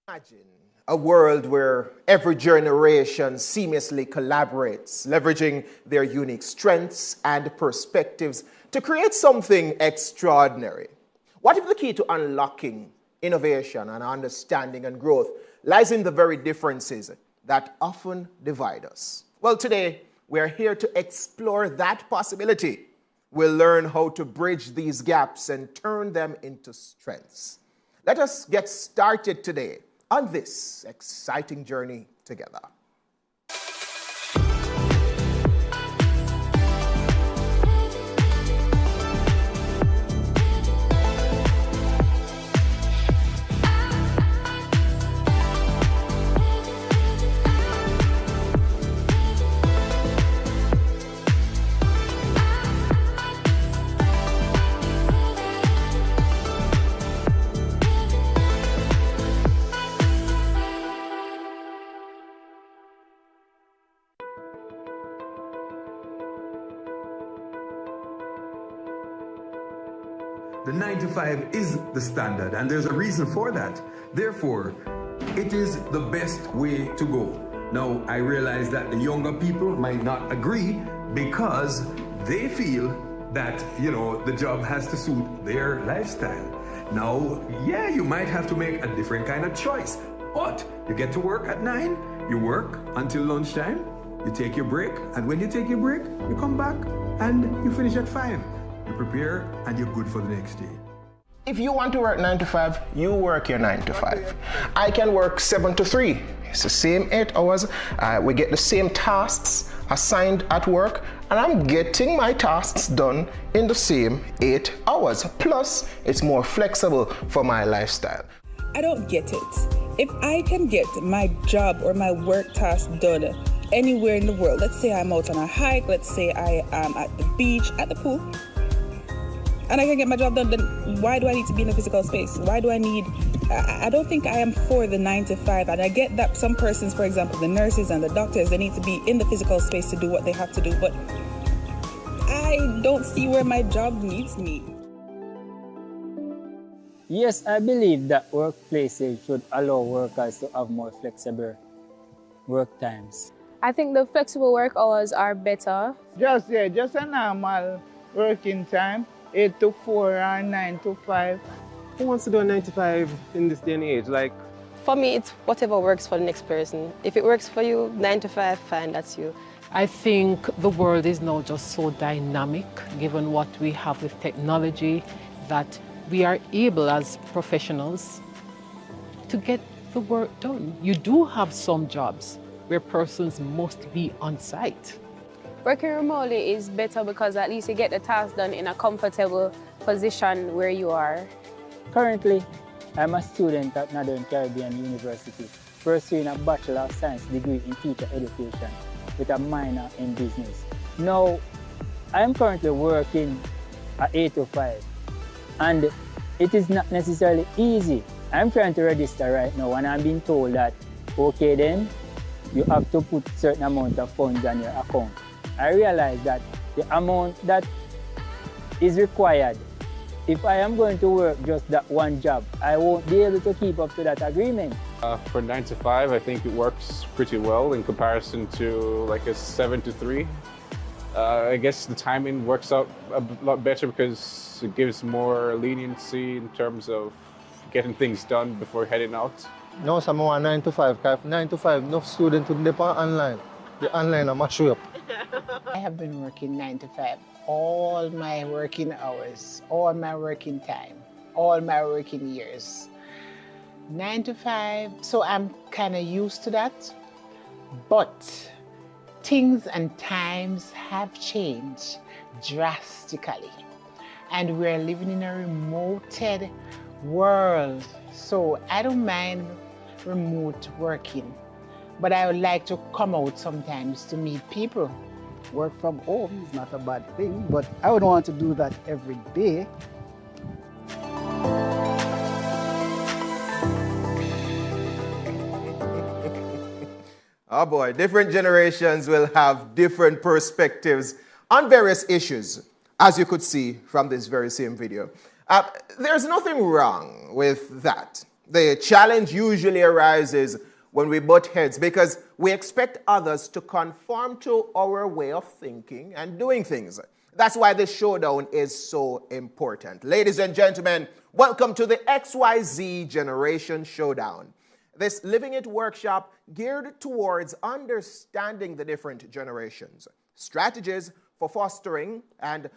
Imagine a world where every generation seamlessly collaborates, leveraging their unique strengths and perspectives to create something extraordinary. What if the key to unlocking innovation and understanding and growth lies in the very differences that often divide us? Well, today we're here to explore that possibility. We'll learn how to bridge these gaps and turn them into strengths. Let us get started today on this exciting journey together. The 9 to 5 is the standard, and there's a reason for that. Therefore, it is the best way to go. Now, I realize that the younger people might not agree because they feel that, the job has to suit their lifestyle. Now, yeah, you might have to make a different kind of choice, but you get to work at 9, you work until lunchtime, you take your break, and when you take your break, you come back and you finish at 5. You prepare and you're good for the next day. If you want to work 9 to 5, you work your 9 to 5. I can work 7 to 3. It's the same 8 hours. We get the same tasks assigned at work, and I'm getting my tasks done in the same 8 hours. Plus, it's more flexible for my lifestyle. I don't get it. If I can get my job or my work task done anywhere in the world, let's say I'm out on a hike, let's say I am at the beach, at the pool, and I can get my job done, then why do I need to be in a physical space? Why do I need... I don't think I am for the 9 to 5. And I get that some persons, for example, the nurses and the doctors, they need to be in the physical space to do what they have to do. But I don't see where my job needs me. Yes, I believe that workplaces should allow workers to have more flexible work times. I think the flexible work hours are better. Just a normal working time. 8 to 4 or 9 to 5. Who wants to do a 9 to 5 in this day and age? For me, it's whatever works for the next person. If it works for you, 9 to 5, fine, that's you. I think the world is now just so dynamic, given what we have with technology, that we are able as professionals to get the work done. You do have some jobs where persons must be on site. Working remotely is better because at least you get the task done in a comfortable position where you are. Currently, I'm a student at Northern Caribbean University, pursuing a Bachelor of Science degree in teacher education with a minor in business. Now, I'm currently working at 8 to 5, and it is not necessarily easy. I'm trying to register right now, and I'm being told that, okay then, you have to put a certain amount of funds on your account. I realize that the amount that is required, if I am going to work just that one job, I won't be able to keep up to that agreement. For 9 to 5, I think it works pretty well in comparison to like a 7 to 3. I guess the timing works out a lot better because it gives more leniency in terms of getting things done before heading out. No, some more 9 to 5. 9 to 5, enough students would depend online. The online, I'm show up. I have been working 9 to 5. All my working hours, all my working time, all my working years. 9 to 5, so I'm kind of used to that. But things and times have changed drastically. And we're living in a remoted world. So I don't mind remote working. But I would like to come out sometimes to meet people. Work from home is not a bad thing, but I would want to do that every day. Oh boy, different generations will have different perspectives on various issues, as you could see from this very same video. There's nothing wrong with that. The challenge usually arises when we butt heads because we expect others to conform to our way of thinking and doing things. That's why this showdown is so important. Ladies and gentlemen, welcome to the XYZ Generation Showdown. This Living It workshop geared towards understanding the different generations, strategies for fostering and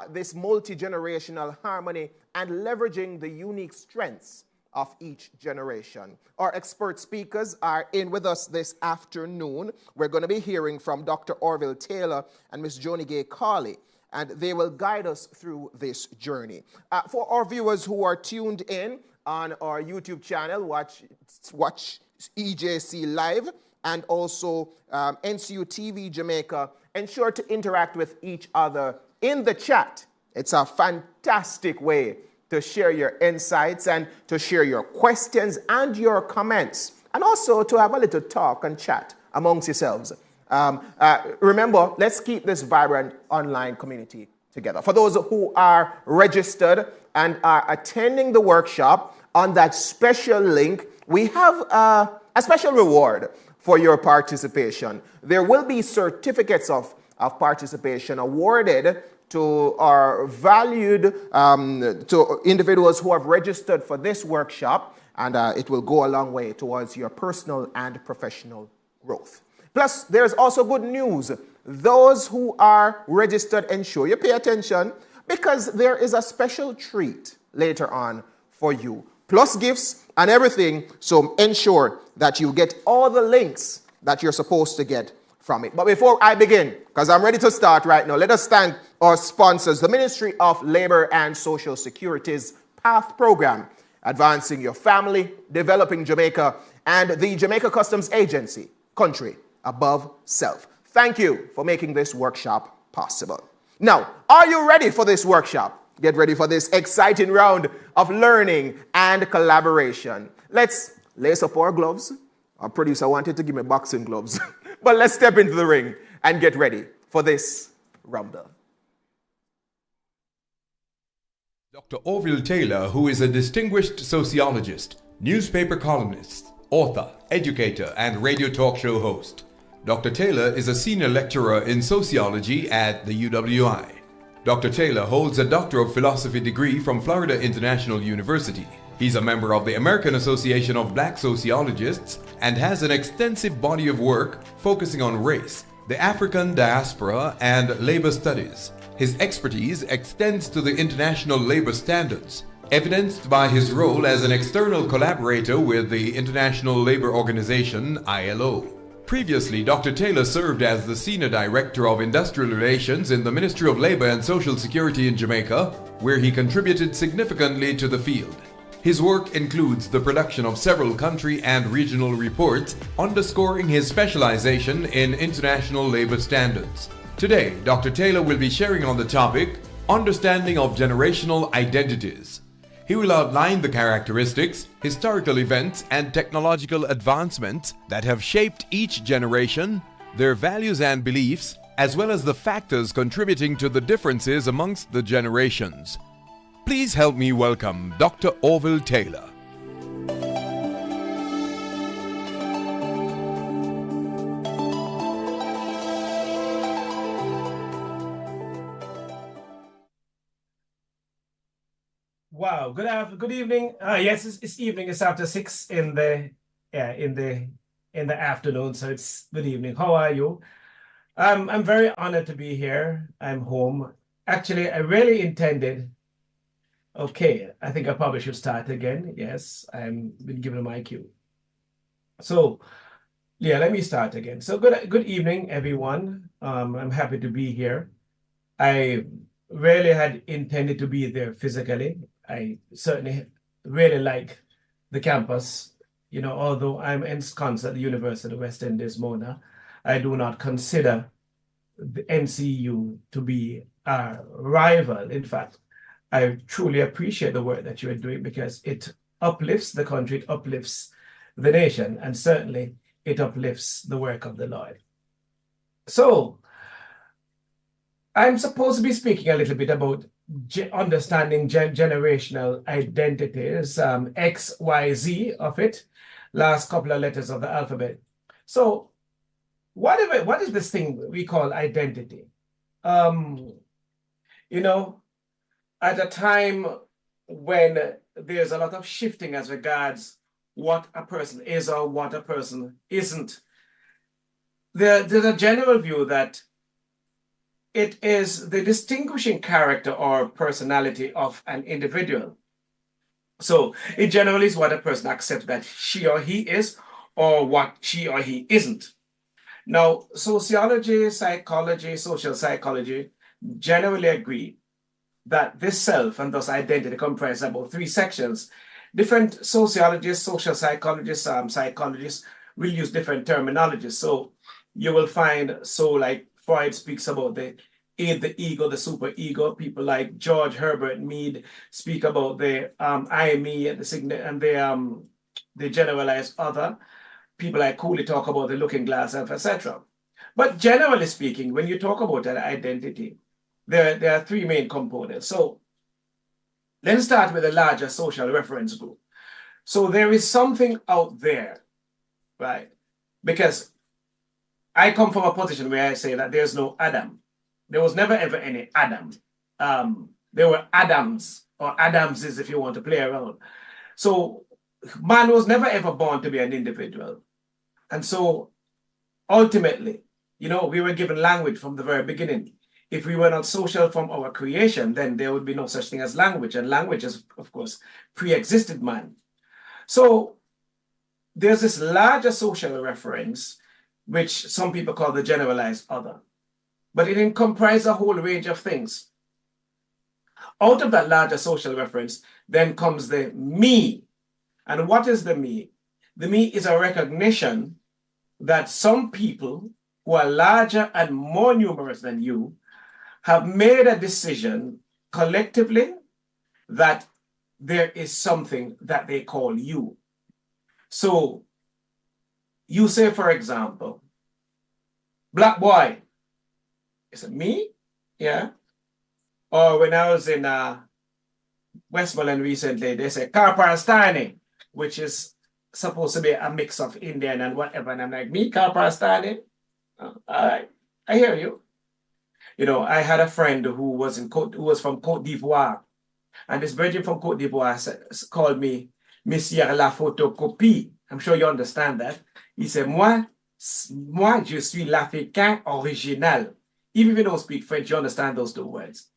this multi-generational harmony and leveraging the unique strengths of each generation. Our expert speakers are in with us this afternoon. We're going to be hearing from Dr. Orville Taylor and Miss Joni Gaye Cawley, and they will guide us through this journey. For our viewers who are tuned in on our YouTube channel, watch EJC Live and also NCU TV Jamaica, ensure to interact with each other in the chat. It's a fantastic way to share your insights and to share your questions and your comments, and also to have a little talk and chat amongst yourselves. Remember, let's keep this vibrant online community together. For those who are registered and are attending the workshop, on that special link, we have a special reward for your participation. There will be certificates of participation awarded to our valued, to individuals who have registered for this workshop, and it will go a long way towards your personal and professional growth. Plus, there's also good news. Those who are registered, ensure you pay attention because there is a special treat later on for you. Plus gifts and everything, so ensure that you get all the links that you're supposed to get from it. But before I begin, because I'm ready to start right now, let us thank our sponsors, the Ministry of Labor and Social Security's PATH program, Advancing Your Family, Developing Jamaica, and the Jamaica Customs Agency, Country Above Self. Thank you for making this workshop possible. Now, are you ready for this workshop? Get ready for this exciting round of learning and collaboration. Let's lace up our gloves. Our producer wanted to give me boxing gloves. But let's step into the ring and get ready for this rumble. Dr. Orville Taylor, who is a distinguished sociologist, newspaper columnist, author, educator, and radio talk show host. Dr. Taylor is a senior lecturer in sociology at the UWI. Dr. Taylor holds a Doctor of Philosophy degree from Florida International University. He's a member of the American Association of Black Sociologists and has an extensive body of work focusing on race, the African diaspora, and labor studies. His expertise extends to the international labor standards, evidenced by his role as an external collaborator with the International Labor Organization, ILO. Previously, Dr. Taylor served as the Senior Director of Industrial Relations in the Ministry of Labor and Social Security in Jamaica, where he contributed significantly to the field. His work includes the production of several country and regional reports, underscoring his specialization in international labor standards. Today, Dr. Taylor will be sharing on the topic, Understanding of Generational Identities. He will outline the characteristics, historical events, and technological advancements that have shaped each generation, their values and beliefs, as well as the factors contributing to the differences amongst the generations. Please help me welcome Dr. Orville Taylor. Wow. Good evening. Yes, it's evening. It's after 6 in the afternoon, so it's good evening. How are you? I'm very honored to be here. I'm home. Actually, I really intended. Okay, I think I probably should start again. Yes, I'm been given my cue. So, yeah, let me start again. So good evening, everyone. I'm happy to be here. I really had intended to be there physically. I certainly really like the campus. You know, although I'm ensconced at the University of West Indies, Mona, I do not consider the NCU to be a rival. In fact, I truly appreciate the work that you are doing because it uplifts the country, it uplifts the nation, and certainly it uplifts the work of the Lord. So, I'm supposed to be speaking a little bit about understanding generational identities, XYZ of it, last couple of letters of the alphabet. So what is this thing we call identity? You know, at a time when there's a lot of shifting as regards what a person is or what a person isn't, there's a general view that it is the distinguishing character or personality of an individual. So it generally is what a person accepts that she or he is or what she or he isn't. Now, sociology, psychology, social psychology generally agree that this self and thus identity comprise about three sections. Different sociologists, social psychologists, psychologists will use different terminologies. So you will find, so like Freud speaks about the id, the ego, the superego. People like George Herbert Mead speak about the I, me, and the generalized other. People like Cawley talk about the looking glass self, etc. But generally speaking, when you talk about an identity, there are three main components. So let's start with a larger social reference group. So there is something out there, right? Because I come from a position where I say that there's no Adam. There was never ever any Adam. There were Adams or Adamses if you want to play around. So man was never ever born to be an individual. And so ultimately, you know, we were given language from the very beginning. If we were not social from our creation, then there would be no such thing as language. And language is, of course, pre-existed man. So there's this larger social reference, which some people call the generalized other. But it comprises a whole range of things. Out of that larger social reference, then comes the me. And what is the me? The me is a recognition that some people who are larger and more numerous than you have made a decision collectively that there is something that they call you. So you say, for example, black boy. Is it me? Yeah. Or when I was in Westmoreland recently, they say Karparastani, which is supposed to be a mix of Indian and whatever. And I'm like, me, Karparastani? All right, I hear you. You know, I had a friend who was from Côte d'Ivoire, and this virgin from Côte d'Ivoire called me Monsieur la photocopie. I'm sure you understand that. He said, moi, je suis l'Africain original. Even if you don't speak French, you understand those two words.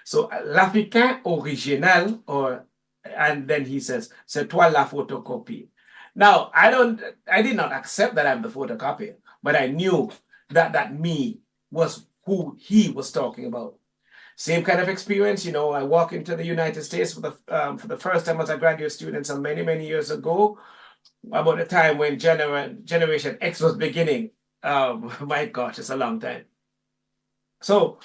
So l'Africain original, and then he says, c'est toi la photocopie. Now, I did not accept that I'm the photocopy, but I knew that me was who he was talking about. Same kind of experience, you know, I walk into the United States for the first time as a graduate student some many, many years ago, about the time when Generation X was beginning. My gosh, it's a long time. So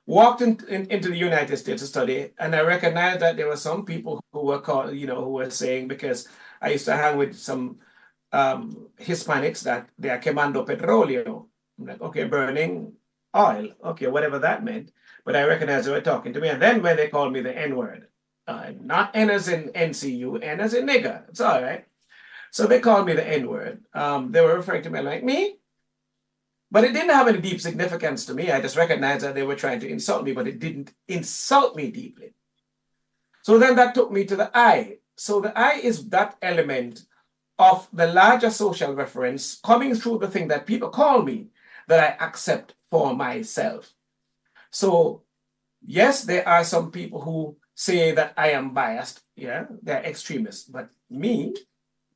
walked into the United States to study, and I recognized that there were some people who were called, you know, who were saying, because I used to hang with some Hispanics, that they are quemando petróleo. I'm like, okay, burning oil, okay, whatever that meant. But I recognized they were talking to me. And then when they called me the N-word, not N as in NCU, N as in nigger, it's all right. So they called me the N-word. They were referring to me like me, but it didn't have any deep significance to me. I just recognized that they were trying to insult me, but it didn't insult me deeply. So then that took me to the I. So the I is that element of the larger social reference coming through the thing that people call me, that I accept for myself. So yes, there are some people who say that I am biased. Yeah, they're extremists. But me,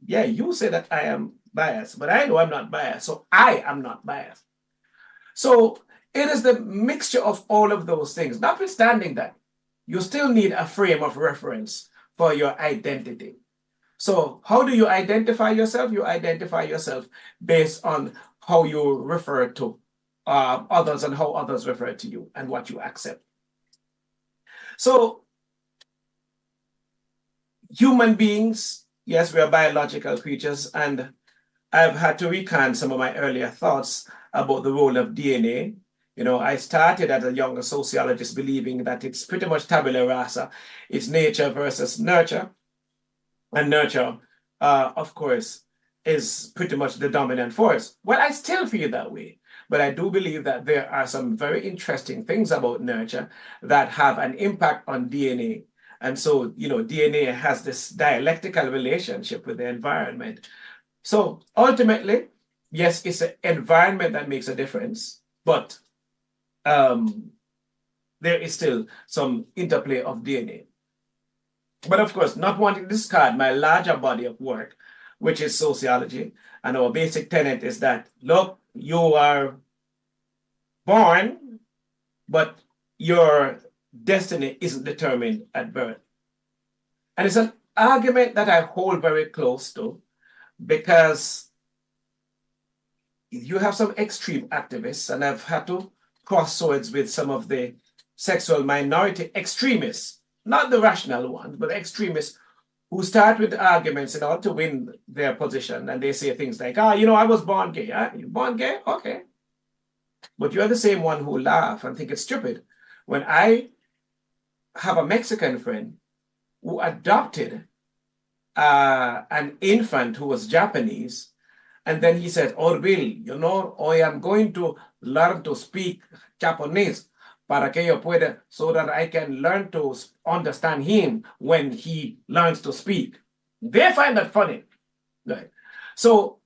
yeah, you say that I am biased, but I know I'm not biased. So I am not biased. So it is the mixture of all of those things. Notwithstanding that, you still need a frame of reference for your identity. So how do you identify yourself? You identify yourself based on how you refer to others and how others refer to you and what you accept. So human beings, yes, we are biological creatures, and I've had to recant some of my earlier thoughts about the role of DNA I started as a younger sociologist believing that it's pretty much tabula rasa. It's nature versus nurture. And nurture, of course, is pretty much the dominant force. Well, I still feel that way. But I do believe that there are some very interesting things about nurture that have an impact on DNA. And so, DNA has this dialectical relationship with the environment. So ultimately, yes, it's the environment that makes a difference, but there is still some interplay of DNA. But of course, not wanting to discard my larger body of work, which is sociology. And our basic tenet is that, look, you are born, but your destiny isn't determined at birth. And it's an argument that I hold very close to, because you have some extreme activists, and I've had to cross swords with some of the sexual minority extremists, not the rational ones, but extremists who start with arguments in order to win their position. And they say things like, I was born gay. You born gay? Okay. But you're the same one who laugh and think it's stupid. When I have a Mexican friend who adopted an infant who was Japanese, and then he said, Orville, I am going to learn to speak Japanese para que yo pueda, so that I can learn to understand him when he learns to speak. They find that funny. Right? So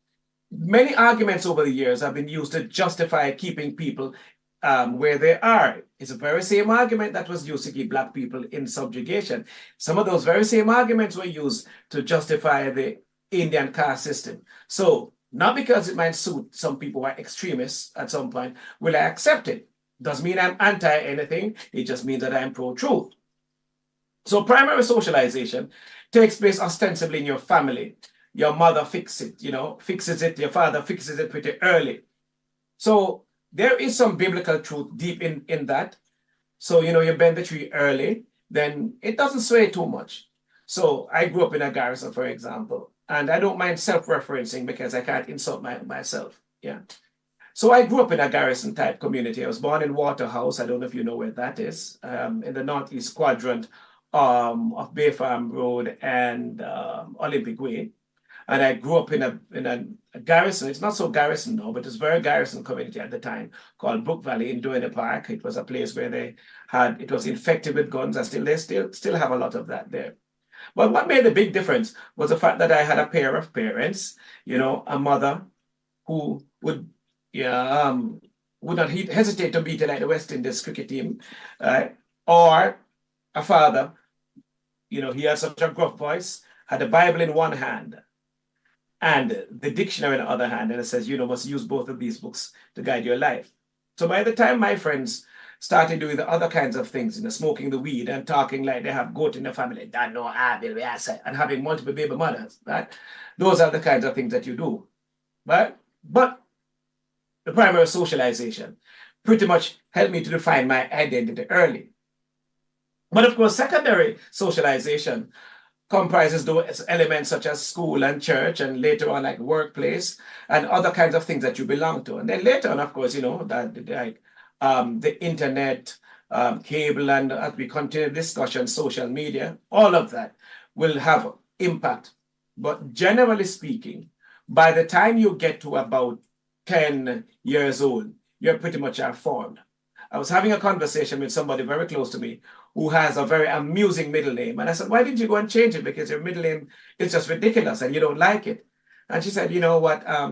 many arguments over the years have been used to justify keeping people where they are. It's the very same argument that was used to keep Black people in subjugation. Some of those very same arguments were used to justify the Indian caste system. So not because it might suit some people who are extremists at some point, will I accept it. Doesn't mean I'm anti anything. It just means that I'm pro-truth. So primary socialization takes place ostensibly in your family. Your mother fixes it. Your father fixes it pretty early. So there is some biblical truth deep in that. So, you bend the tree early, then it doesn't sway too much. So I grew up in a garrison, for example, and I don't mind self-referencing because I can't insult myself. Yeah. So I grew up in a garrison type community. I was born in Waterhouse. I don't know if you know where that is, in the northeast quadrant of Bay Farm Road and Olympic Way. And I grew up in a garrison. It's not so garrison now, but it's a very garrison community at the time called Brook Valley in Duane Park. It was a place where it was infected with guns, and they still have a lot of that there. But what made the big difference was the fact that I had a pair of parents, a mother who would not hesitate to beat it like the West Indies cricket team, or a father, he had such a gruff voice, had the Bible in one hand and the dictionary in the other hand, and it says, must use both of these books to guide your life. So by the time my friends started doing the other kinds of things, smoking the weed and talking like they have goat in the family, and having multiple baby mothers, right? Those are the kinds of things that you do, right? But the primary socialization pretty much helped me to define my identity early. But of course, secondary socialization comprises those elements such as school and church, and later on like workplace and other kinds of things that you belong to. And then later on, of course, the internet, cable, and as we continue discussion, social media, all of that will have impact. But generally speaking, by the time you get to about 10 years old, you're pretty much formed. I was having a conversation with somebody very close to me who has a very amusing middle name. And I said, why didn't you go and change it? Because your middle name is just ridiculous and you don't like it. And she said, you know what, and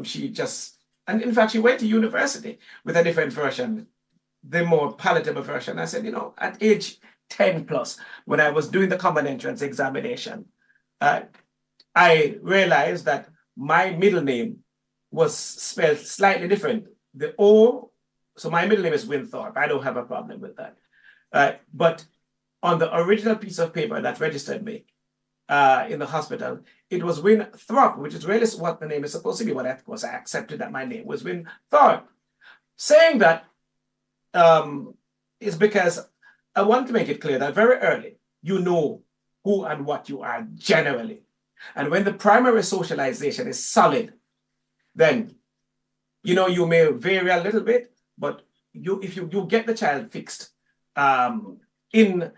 in fact, she went to university with a different version, the more palatable version. I said, at age 10 plus, when I was doing the common entrance examination, I realized that my middle name was spelled slightly different. The O, so my middle name is Winthorpe. I don't have a problem with that. But on the original piece of paper that registered me in the hospital, it was Winthorpe, which is really what the name is supposed to be. But of course, I accepted that my name was Winthorpe. Saying that is because I want to make it clear that very early, you know who and what you are generally. And when the primary socialization is solid, then, you may vary a little bit, but you get the child fixed in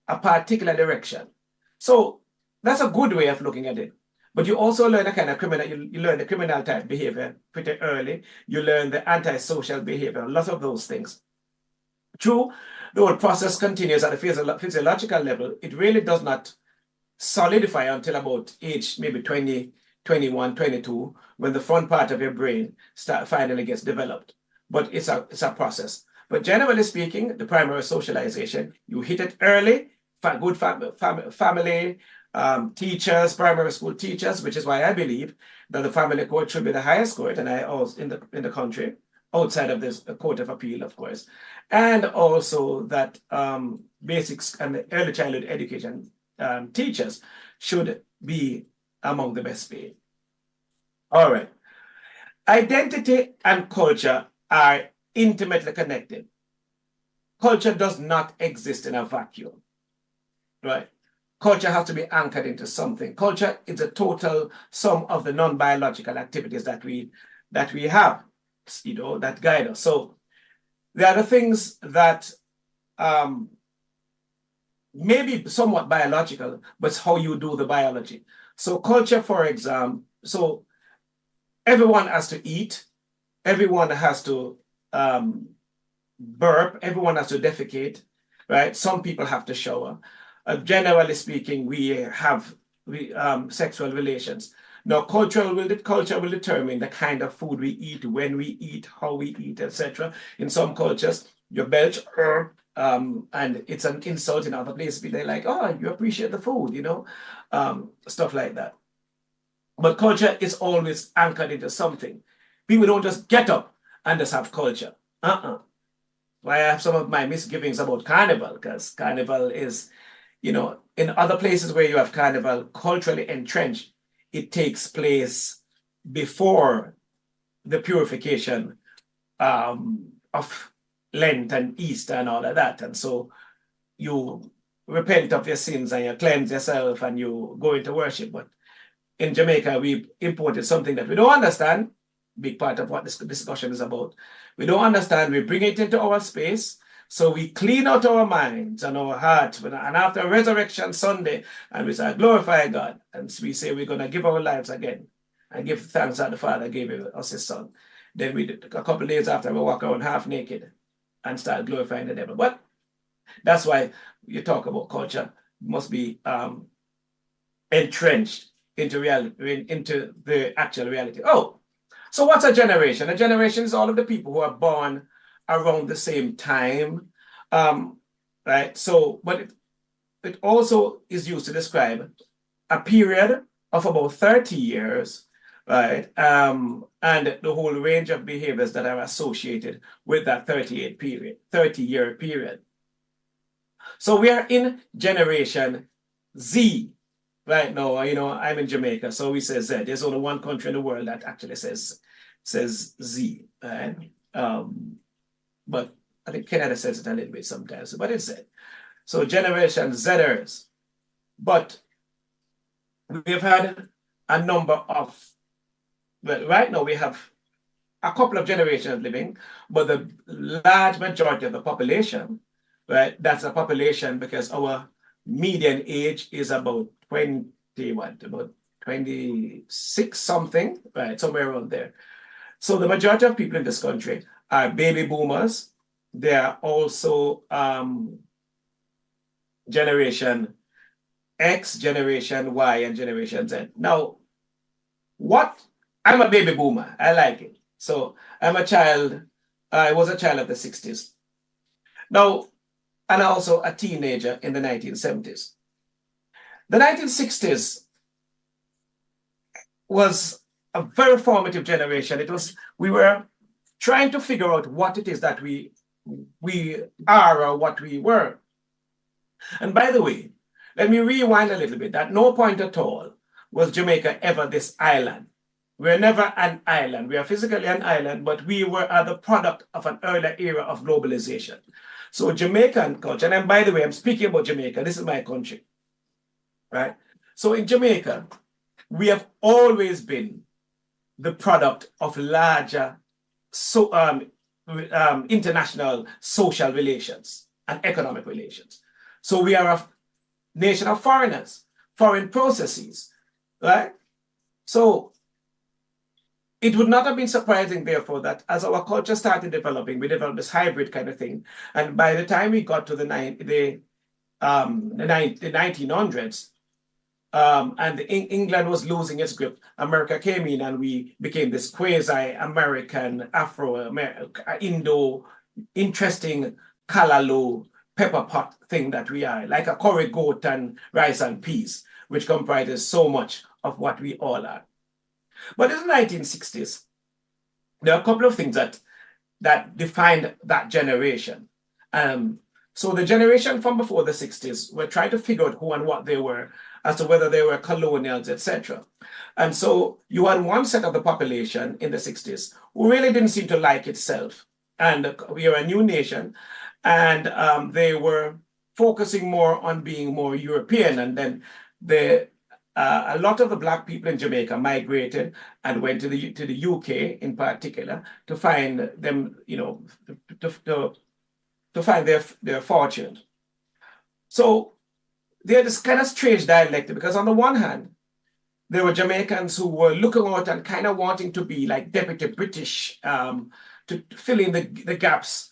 a particular direction. So that's a good way of looking at it. But you also learn a kind of criminal, you learn the criminal type behavior pretty early. You learn the antisocial behavior, lots of those things. True, the whole process continues at a physiological level. It really does not solidify until about age maybe 20, 21, 22, when the front part of your brain finally gets developed. But it's a process. But generally speaking, the primary socialization, you hit it early, good family, teachers, primary school teachers, which is why I believe that the family court should be the highest court in the country, outside of this court of appeal, of course, and also that basics and early childhood education teachers should be among the best paid. All right. Identity and culture are intimately connected. Culture does not exist in a vacuum, right? Culture has to be anchored into something. Culture is a total sum of the non-biological activities that we have, that guide us. So there are the things that may be somewhat biological, but it's how you do the biology. So culture, for example, so everyone has to eat, everyone has to burp, everyone has to defecate, right? Some people have to shower. Generally speaking, we have sexual relations. Now, culture will determine the kind of food we eat, when we eat, how we eat, etc. In some cultures, you belch, and it's an insult. In other places, they're like, oh, you appreciate the food, stuff like that. But culture is always anchored into something. People don't just get up and just have culture. Why I have some of my misgivings about carnival, because carnival is, in other places where you have carnival culturally entrenched, it takes place before the purification of Lent and Easter and all of that. And so you repent of your sins and you cleanse yourself and you go into worship. But in Jamaica, we imported something that we don't understand. Big part of what this discussion is about. We don't understand. We bring it into our space. So we clean out our minds and our heart. And after Resurrection Sunday, and we say, glorify God. And we say we're going to give our lives again and give thanks that the Father gave us his Son. Then a couple of days after, we walk around half naked and start glorifying the devil. But that's why you talk about culture must be entrenched into reality, into the actual reality. Oh, so what's a generation? A generation is all of the people who are born around the same time, right? So, but it also is used to describe a period of about 30 years, right? And the whole range of behaviors that are associated with that 30-year period. So we are in generation Z right now. I'm in Jamaica, so we say Z. There's only one country in the world that actually says Z, right? But I think Canada says it a little bit sometimes, but it's Z. So generation Zers. But we've had a number of, well, right now we have a couple of generations living, but the large majority of the population, right, that's a population because our median age is about 26 something, right, somewhere around there. So the majority of people in this country are baby boomers. They are also Generation X, Generation Y, and Generation Z. Now, I'm a baby boomer. I like it. So I'm a child. I was a child of the 60s. Now, and also a teenager in the 1970s. The 1960s was a very formative generation. We were trying to figure out what it is that we are or what we were. And by the way, let me rewind a little bit. At no point at all was Jamaica ever this island. We're never an island. We are physically an island, but we were the product of an earlier era of globalization. So Jamaican culture, and by the way, I'm speaking about Jamaica. This is my country, right? So in Jamaica, we have always been the product of larger international social relations and economic relations. So we are a nation of foreigners, foreign processes, right? So it would not have been surprising, therefore, that as our culture started developing, we developed this hybrid kind of thing. And by the time we got to the 1900s, and England was losing its grip, America came in and we became this quasi-American, Indo, interesting callaloo pepper pot thing that we are, like a curry goat and rice and peas, which comprises so much of what we all are. But in the 1960s, there are a couple of things that defined that generation. So the generation from before the 60s were trying to figure out who and what they were, as to whether they were colonials, etc. And so you had one set of the population in the 60s who really didn't seem to like itself. And we are a new nation, and they were focusing more on being more European. And then a lot of the Black people in Jamaica migrated and went to the UK in particular to find them, to find their fortune. So they had this kind of strange dialectic, because on the one hand, there were Jamaicans who were looking out and kind of wanting to be like deputy British, to fill in the gaps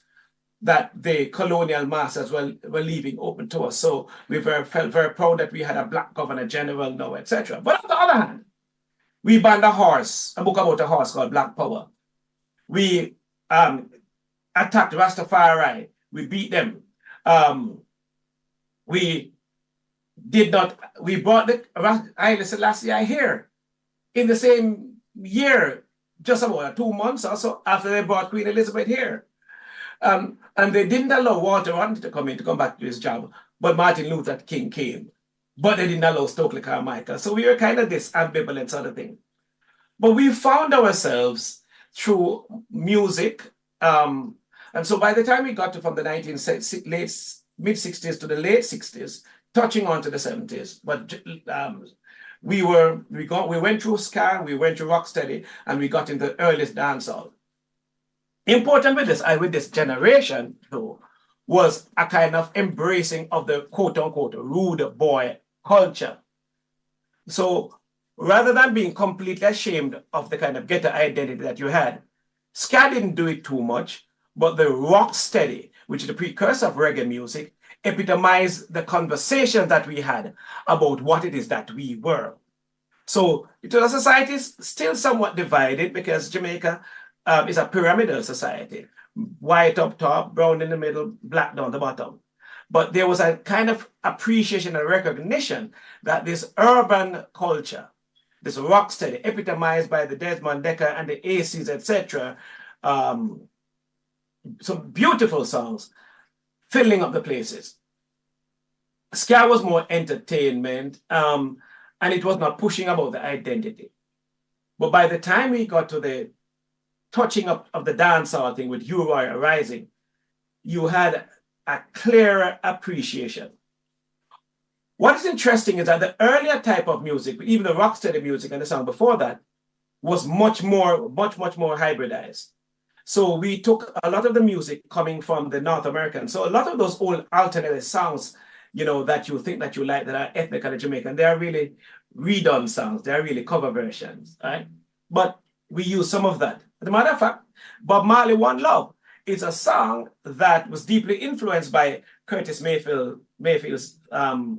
that the colonial masters were leaving open to us. So we felt very proud that we had a Black governor general now, etc. But on the other hand, we banned a book about a horse called Black Power. We attacked Rastafari. We beat them. We brought the Haile Selassie here in the same year, just about 2 months or so after they brought Queen Elizabeth here. And they didn't allow Walter Raleigh to come back to his job, but Martin Luther King came. But they didn't allow Stokely Carmichael. So we were kind of this ambivalent sort of thing. But we found ourselves through music. And so by the time we got to from the mid-60s to the late 60s, touching on to the 70s, but we went through ska, we went through rocksteady, and we got into the earliest dancehall. Important with this generation, though, was a kind of embracing of the quote-unquote rude boy culture. So rather than being completely ashamed of the kind of ghetto identity that you had, ska didn't do it too much, but the rocksteady, which is the precursor of reggae music, epitomized the conversation that we had about what it is that we were. So the society is still somewhat divided, because Jamaica is a pyramidal society. White up top, brown in the middle, black down the bottom. But there was a kind of appreciation and recognition that this urban culture, this rocksteady, epitomized by the Desmond Dekker and the Aces, etc., some beautiful songs, filling up the places. Ska was more entertainment, and it was not pushing about the identity. But by the time we got to the touching up of the dancehall thing with You Roy Rising, you had a clearer appreciation. What is interesting is that the earlier type of music, even the rocksteady music and the song before that, was much more hybridized. So we took a lot of the music coming from the North American. So a lot of those old alternative songs, that you think that you like, that are ethnically Jamaican, they are really redone songs. They are really cover versions, right? But we use some of that. As a matter of fact, Bob Marley, One Love, is a song that was deeply influenced by Curtis Mayfield's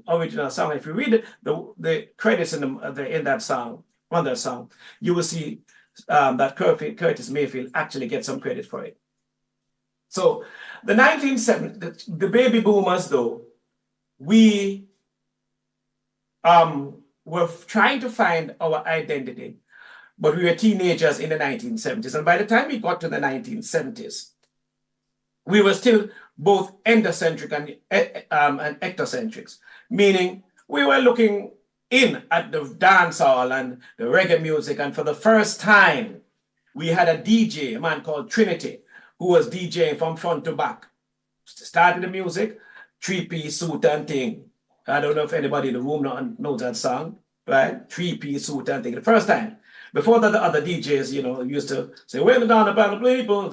original song. If you read the credits in that song, on that song, you will see that Curtis Mayfield actually gets some credit for it. So the 1970s, the baby boomers, though, we were trying to find our identity, but we were teenagers in the 1970s. And by the time we got to the 1970s, we were still both endocentric and ectocentrics, meaning we were looking in at the dancehall and the reggae music. And for the first time, we had a DJ, a man called Trinity, who was DJing from front to back. Started the music, 3-piece suit and thing. I don't know if anybody in the room knows that song, right? 3-piece suit and thing. The first time. Before that, the other DJs, you know, used to say, "We're the down about the people,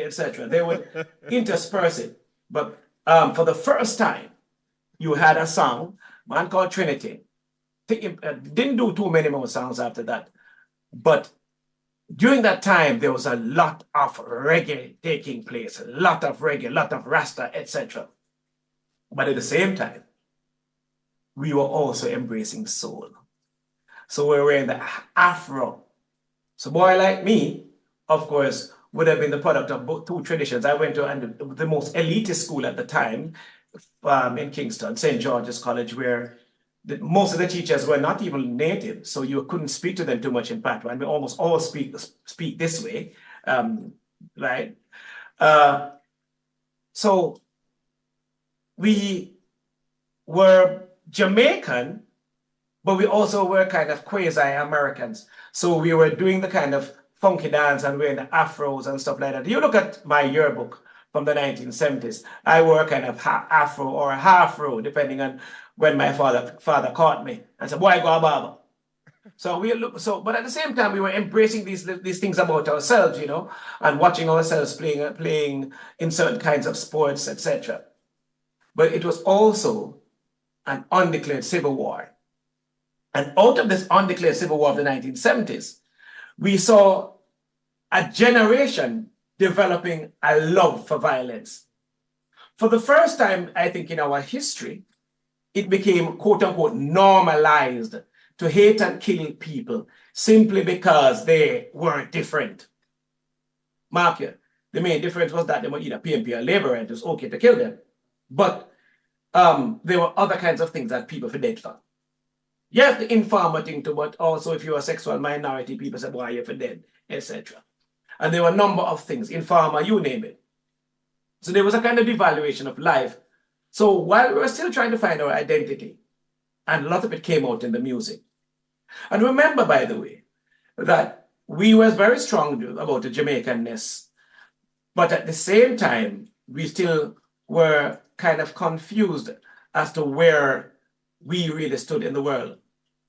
etc." They would intersperse it. But for the first time, you had a song, man called Trinity. Didn't do too many more songs after that. But during that time, there was a lot of reggae taking place, a lot of reggae, a lot of Rasta, etc. But at the same time, we were also embracing soul. So we were in the Afro. So boy like me, of course, would have been the product of both two traditions. I went to the most elitist school at the time in Kingston, St. George's College, where most of the teachers were not even native, so you couldn't speak to them too much in Patois, and we almost all speak this way, right? So we were Jamaican, but we also were kind of quasi-Americans. So we were doing the kind of funky dance and wearing the afros and stuff like that. You look at my yearbook from the 1970s, I wore kind of afro or half-ro, depending on when my father caught me and said, "Boy, go a barber." But at the same time, we were embracing these things about ourselves, you know, and watching ourselves playing in certain kinds of sports, etc. But it was also an undeclared civil war. And out of this undeclared civil war of the 1970s, we saw a generation developing a love for violence. For the first time, I think, in our history, it became, quote unquote, normalized to hate and kill people simply because they were different. Mark you, the main difference was that they were either PMP or Labour, and it was okay to kill them. But there were other kinds of things that people were dead for. Yes, the informer thing too, but also if you're a sexual minority, people said, "Why you're for dead," etc. And there were a number of things, informer, you name it. So there was a kind of devaluation of life. So while we were still trying to find our identity, and a lot of it came out in the music. And remember, by the way, that we were very strong about the Jamaicanness, but at the same time, we still were kind of confused as to where we really stood in the world.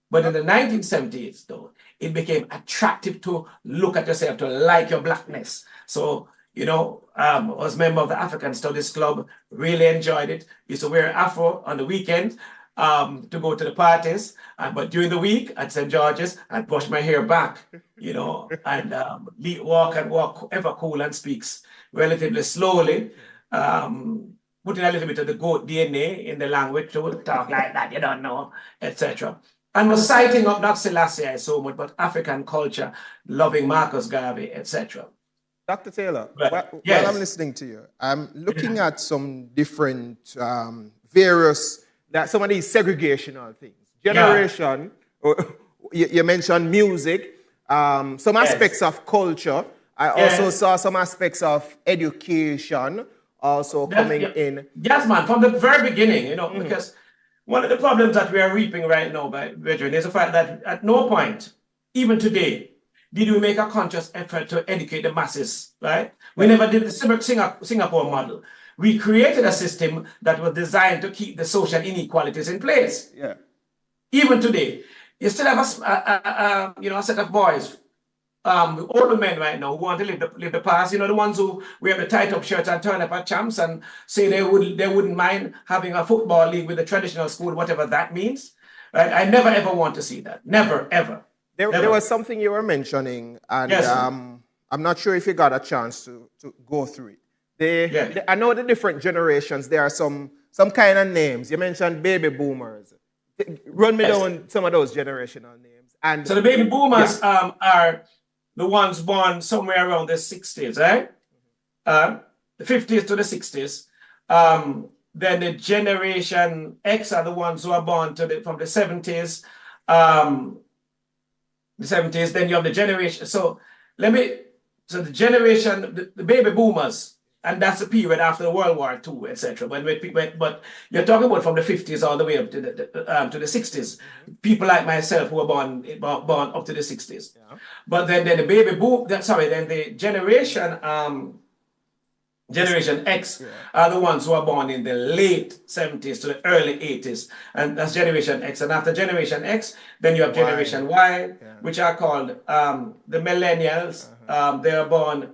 But in the 1970s, though, it became attractive to look at yourself, to like your blackness. So, you know, I was a member of the African Studies Club, really enjoyed it. Used to wear afro on the weekend to go to the parties. But during the week at St. George's, I'd brush my hair back, you know, and walk ever cool and speaks relatively slowly. Putting a little bit of the goat DNA in the language to talk like that, you don't know, etc. And was citing up not Selassie so much, but African culture, loving Marcus Garvey, etc. Dr. Taylor, Right. while Yes. I'm listening to you, I'm looking at some different some of these segregational things. Generation, you mentioned music, some aspects of culture. I also saw some aspects of education also coming in. Yes, man, from the very beginning, you know, because one of the problems that we are reaping right now, brethren, is the fact that at no point, even today, did we make a conscious effort to educate the masses, right? We never did the Singapore model. We created a system that was designed to keep the social inequalities in place. Yeah. Even today, you still have a set of boys, older men right now who want to live the past. You know, the ones who wear the tight up shirts and turn up at champs and say they wouldn't mind having a football league with a traditional school, whatever that means. Right? I never ever want to see that. Never ever. There was something you were mentioning, and Yes. I'm not sure if you got a chance to go through it. I know the different generations, there are some kind of names. You mentioned baby boomers. Run me down some of those generational names. And so the baby boomers are the ones born somewhere around the 60s, right? The 50s to the 60s. Then the generation X are the ones who are born from the 70s. The 70s, then you have the generation. So the generation, the baby boomers, and that's the period after World War II, etc. But you're talking about from the 50s all the way up to the 60s. People like myself who were born up to the 60s. Yeah. But then the baby boom, then the generation Generation X are the ones who are born in the late 70s to the early 80s. And that's Generation X. And after Generation X, then you have Generation Y, which are called the Millennials. They are born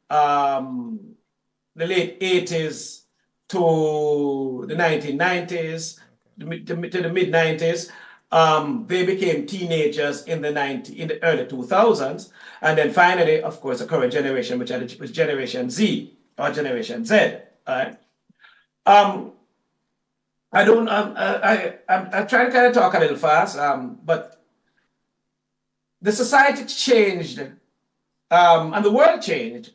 the late 80s to the 1990s, to the mid 90s. They became teenagers in the early 2000s. And then finally, of course, the current generation, which was Generation Z or Generation Z. All right. I'm trying to kind of talk a little fast, but the society changed and the world changed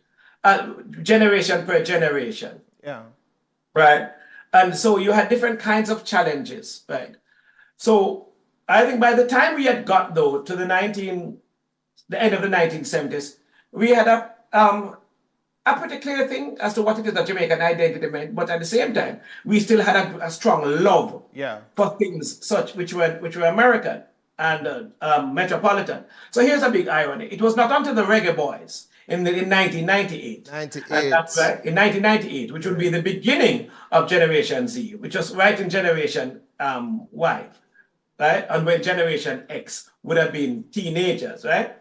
generation per generation. Yeah. Right. And so you had different kinds of challenges, right? So I think by the time we had got though to the end of the 1970s, we had a pretty clear thing as to what it is that Jamaican identity meant, but at the same time, we still had a strong love for things such which were American and metropolitan. So here's a big irony. It was not until the Reggae Boys in 1998. That's right, in 1998, which would be the beginning of Generation Z, which was right in Generation Y, right? And when Generation X would have been teenagers, right?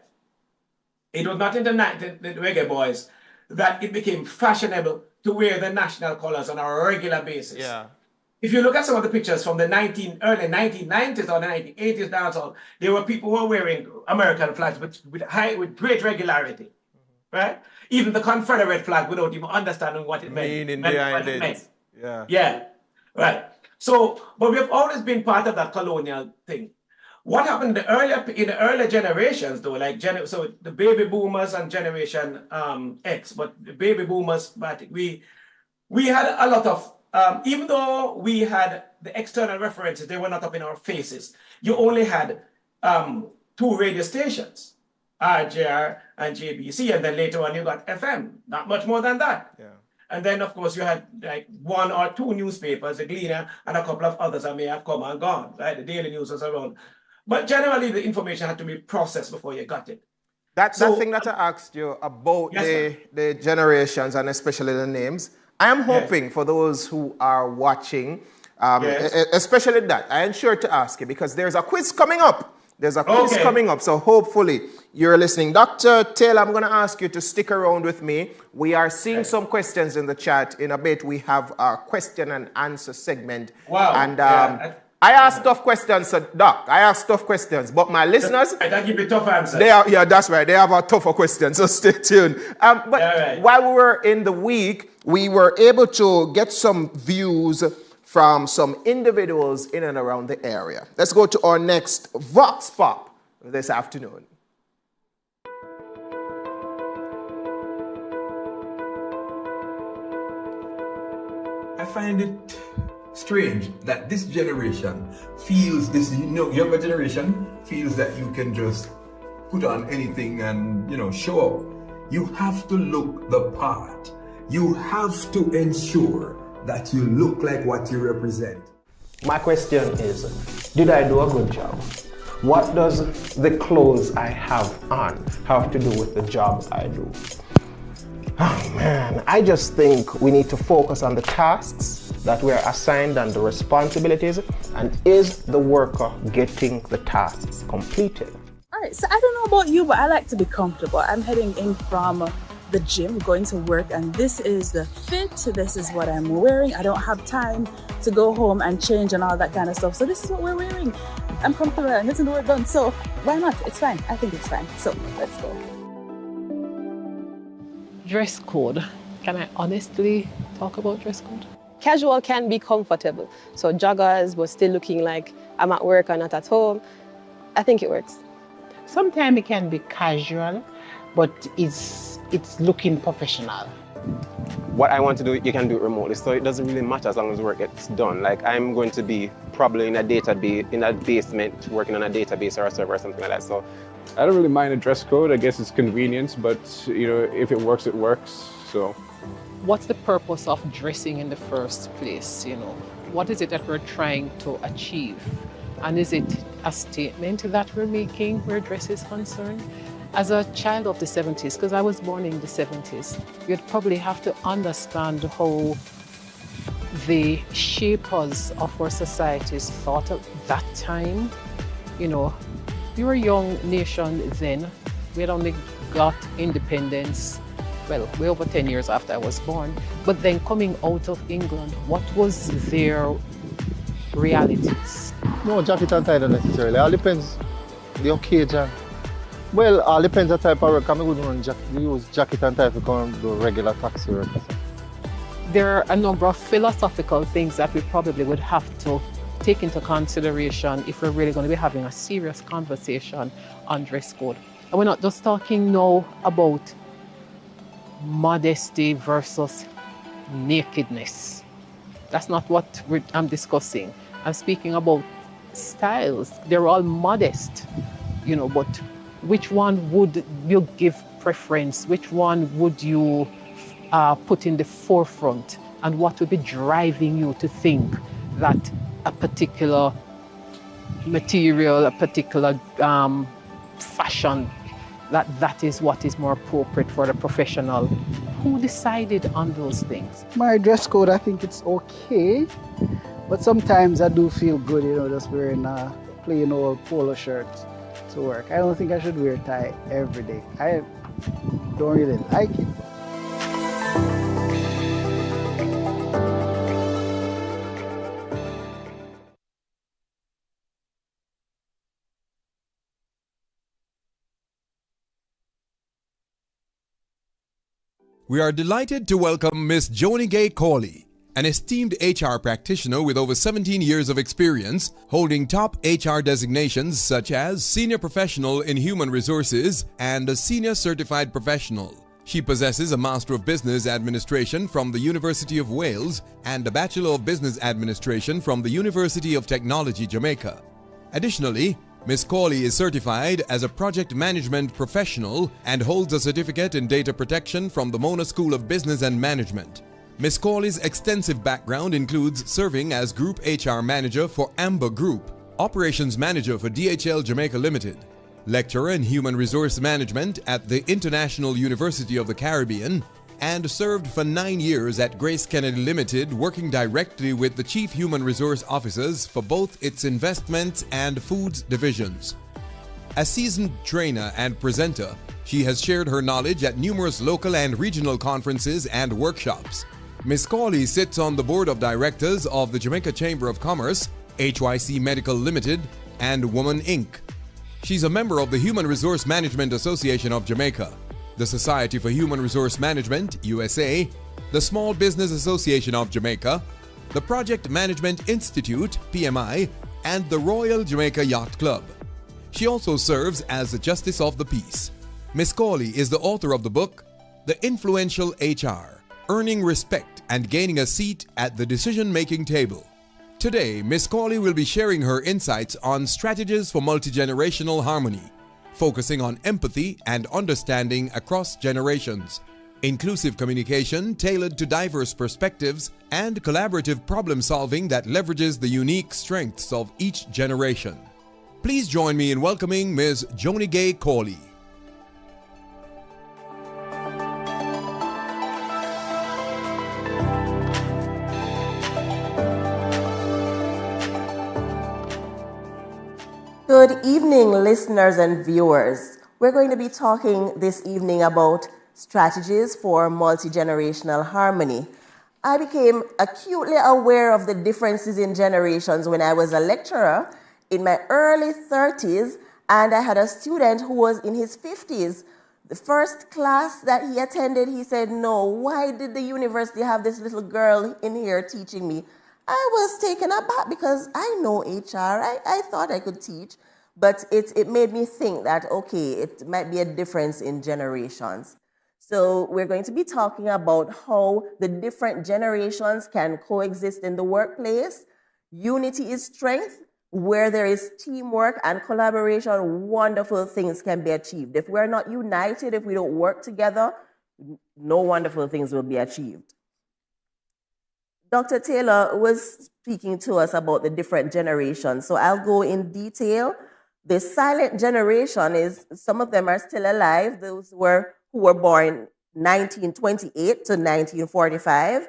It was not in the Reggae Boys that it became fashionable to wear the national colors on a regular basis. Yeah. If you look at some of the pictures from the early 1990s or the 1980s dancehall, there were people who were wearing American flags with great regularity, right? Even the Confederate flag without even understanding what it meant. Meaning behind it. Yeah. Yeah, right. So, but we have always been part of that colonial thing. What happened in the earlier generations, though, so the baby boomers and Generation X, but the baby boomers, we had a lot of, even though we had the external references, they were not up in our faces. You only had 2 radio stations, RJR and JBC, and then later on you got FM, not much more than that. Yeah. And then, of course, you had like 1 or 2 newspapers, the Gleaner and a couple of others that may have come and gone, right? The Daily News was around. But generally, the information had to be processed before you got it. That thing that I asked you about the generations and especially the names, I am hoping for those who are watching, especially that, I am sure to ask you because there's a quiz coming up. So hopefully you're listening. Dr. Taylor, I'm going to ask you to stick around with me. We are seeing some questions in the chat. In a bit, we have a question and answer segment. Wow. And I ask tough questions, so Doc. I ask tough questions, but my listeners, I give you tough answers. That's right. They have a tougher question, so stay tuned. While we were in the week, we were able to get some views from some individuals in and around the area. Let's go to our next Vox Pop this afternoon. I find it strange that this generation feels, this younger generation feels that you can just put on anything and show up. You have to look the part. You have to ensure that you look like what you represent. My question is, did I do a good job? What does the clothes I have on have to do with the job I do? Oh man, I just think we need to focus on the tasks that we're assigned and the responsibilities, and is the worker getting the tasks completed? All right, so I don't know about you, but I like to be comfortable. I'm heading in from the gym, going to work, and this is the fit, this is what I'm wearing. I don't have time to go home and change and all that kind of stuff, so this is what we're wearing. I'm comfortable and getting the work done, so why not? It's fine. I think it's fine. So let's go. Dress code. Can I honestly talk about dress code? Casual can be comfortable. So joggers, but still looking like I'm at work or not at home. I think it works. Sometimes it can be casual, but it's looking professional. What I want to do, you can do it remotely, so it doesn't really matter as long as the work gets done. Like I'm going to be probably in a database, in a basement, working on a database or a server or something like that. So I don't really mind a dress code. I guess it's convenience, but if it works, it works. So what's the purpose of dressing in the first place? What is it that we're trying to achieve? And is it a statement that we're making where dress is concerned? As a child of the 70s, because I was born in the 70s, you'd probably have to understand how the shapers of our societies thought at that time. You know, we were a young nation then. We had only got independence, well, way over 10 years after I was born. But then coming out of England, what was their realities? No, jacket and tie don't necessarily. All depends the occasion. Well, all depends the type of work. I wouldn't use jacket and tie if you come do regular taxi work. There are a number of philosophical things that we probably would have to take into consideration if we're really going to be having a serious conversation on dress code. And we're not just talking now about modesty versus nakedness. That's not what I'm discussing. I'm speaking about styles. They're all modest, you know, but which one would you give preference? Which one would you put in the forefront? And what would be driving you to think that a particular material, a particular fashion, that is what is more appropriate for the professional? Who decided on those things? My dress code, I think it's okay, but sometimes I do feel good, you know, just wearing a plain old polo shirt to work. I don't think I should wear a tie every day. I don't really like it. We are delighted to welcome Miss Joni Gaye Cawley, an esteemed HR practitioner with over 17 years of experience, holding top HR designations such as Senior Professional in Human Resources and a Senior Certified Professional. She possesses a Master of Business Administration from the University of Wales and a Bachelor of Business Administration from the University of Technology, Jamaica. Additionally, Ms. Cawley is certified as a project management professional and holds a certificate in data protection from the Mona School of Business and Management. Ms. Cawley's extensive background includes serving as Group HR Manager for Amber Group, Operations Manager for DHL Jamaica Limited, Lecturer in Human Resource Management at the International University of the Caribbean, and served for 9 years at Grace Kennedy Limited, working directly with the Chief Human Resource Officers for both its investments and foods divisions. A seasoned trainer and presenter, she has shared her knowledge at numerous local and regional conferences and workshops. Ms. Cawley sits on the board of directors of the Jamaica Chamber of Commerce, HYC Medical Limited, and Woman Inc. She's a member of the Human Resource Management Association of Jamaica, the Society for Human Resource Management, USA, the Small Business Association of Jamaica, the Project Management Institute, PMI, and the Royal Jamaica Yacht Club. She also serves as the Justice of the Peace. Ms. Cawley is the author of the book, The Influential HR, Earning Respect and Gaining a Seat at the Decision-Making Table. Today, Ms. Cawley will be sharing her insights on strategies for multi-generational harmony, focusing on empathy and understanding across generations, inclusive communication tailored to diverse perspectives, and collaborative problem-solving that leverages the unique strengths of each generation. Please join me in welcoming Ms. Joni Gaye Cawley. Good evening, listeners and viewers. We're going to be talking this evening about strategies for multi-generational harmony. I became acutely aware of the differences in generations when I was a lecturer in my early 30s, and I had a student who was in his 50s. The first class that he attended, he said, "No, why did the university have this little girl in here teaching me?" I was taken aback because I know HR. I thought I could teach, but it made me think that, okay, it might be a difference in generations. So we're going to be talking about how the different generations can coexist in the workplace. Unity is strength. Where there is teamwork and collaboration, wonderful things can be achieved. If we're not united, if we don't work together, no wonderful things will be achieved. Dr. Taylor was speaking to us about the different generations, so I'll go in detail. The silent generation is, some of them are still alive, those who were born 1928 to 1945,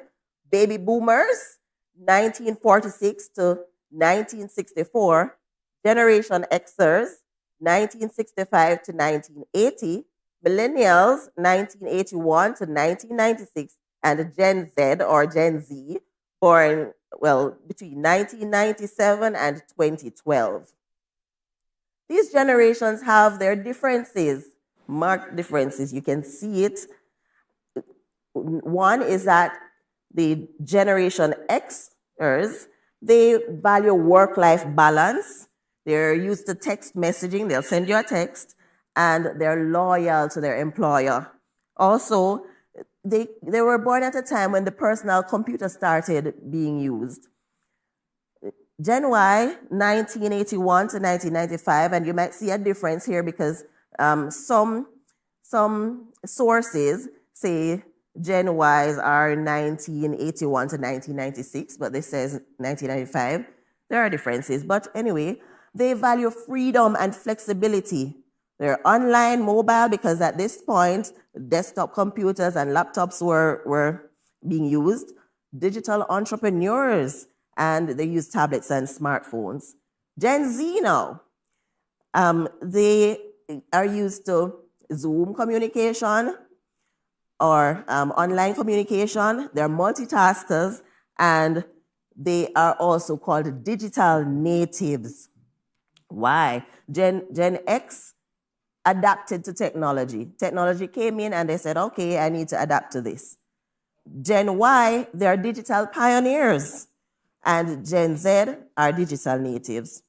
baby boomers, 1946 to 1964, Generation Xers, 1965 to 1980, millennials, 1981 to 1996, and Gen Z or Gen Z, born, well, between 1997 and 2012. These generations have their differences, marked differences. You can see it. One is that the Generation Xers, they value work-life balance. They're used to text messaging. They'll send you a text, and they're loyal to their employer. Also, they were born at a time when the personal computer started being used. Gen Y, 1981 to 1995, and you might see a difference here because some sources say Gen Ys are 1981 to 1996, but this says 1995. There are differences, but anyway, they value freedom and flexibility. They're online, mobile, because at this point, desktop computers and laptops were being used. Digital entrepreneurs, and they use tablets and smartphones. Gen Z now, they are used to Zoom communication or online communication. They're multitaskers, and they are also called digital natives. Why? Gen X adapted to technology. Technology came in and they said, okay, I need to adapt to this. Gen Y, they're digital pioneers. And Gen Z are digital natives.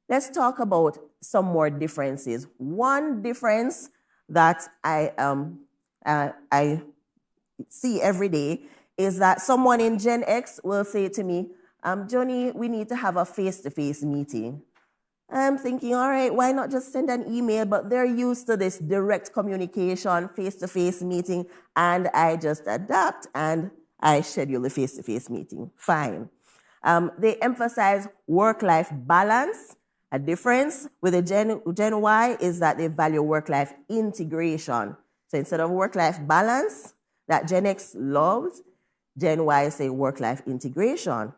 Let's talk about some more differences. One difference that I see every day is that someone in Gen X will say to me, Joni, we need to have a face-to-face meeting. I'm thinking, all right, why not just send an email? But they're used to this direct communication, face-to-face meeting, and I just adapt and I schedule a face-to-face meeting. Fine. They emphasize work-life balance. A difference with the Gen Y is that they value work-life integration. So instead of work-life balance that Gen X loves, Gen Y say work-life integration.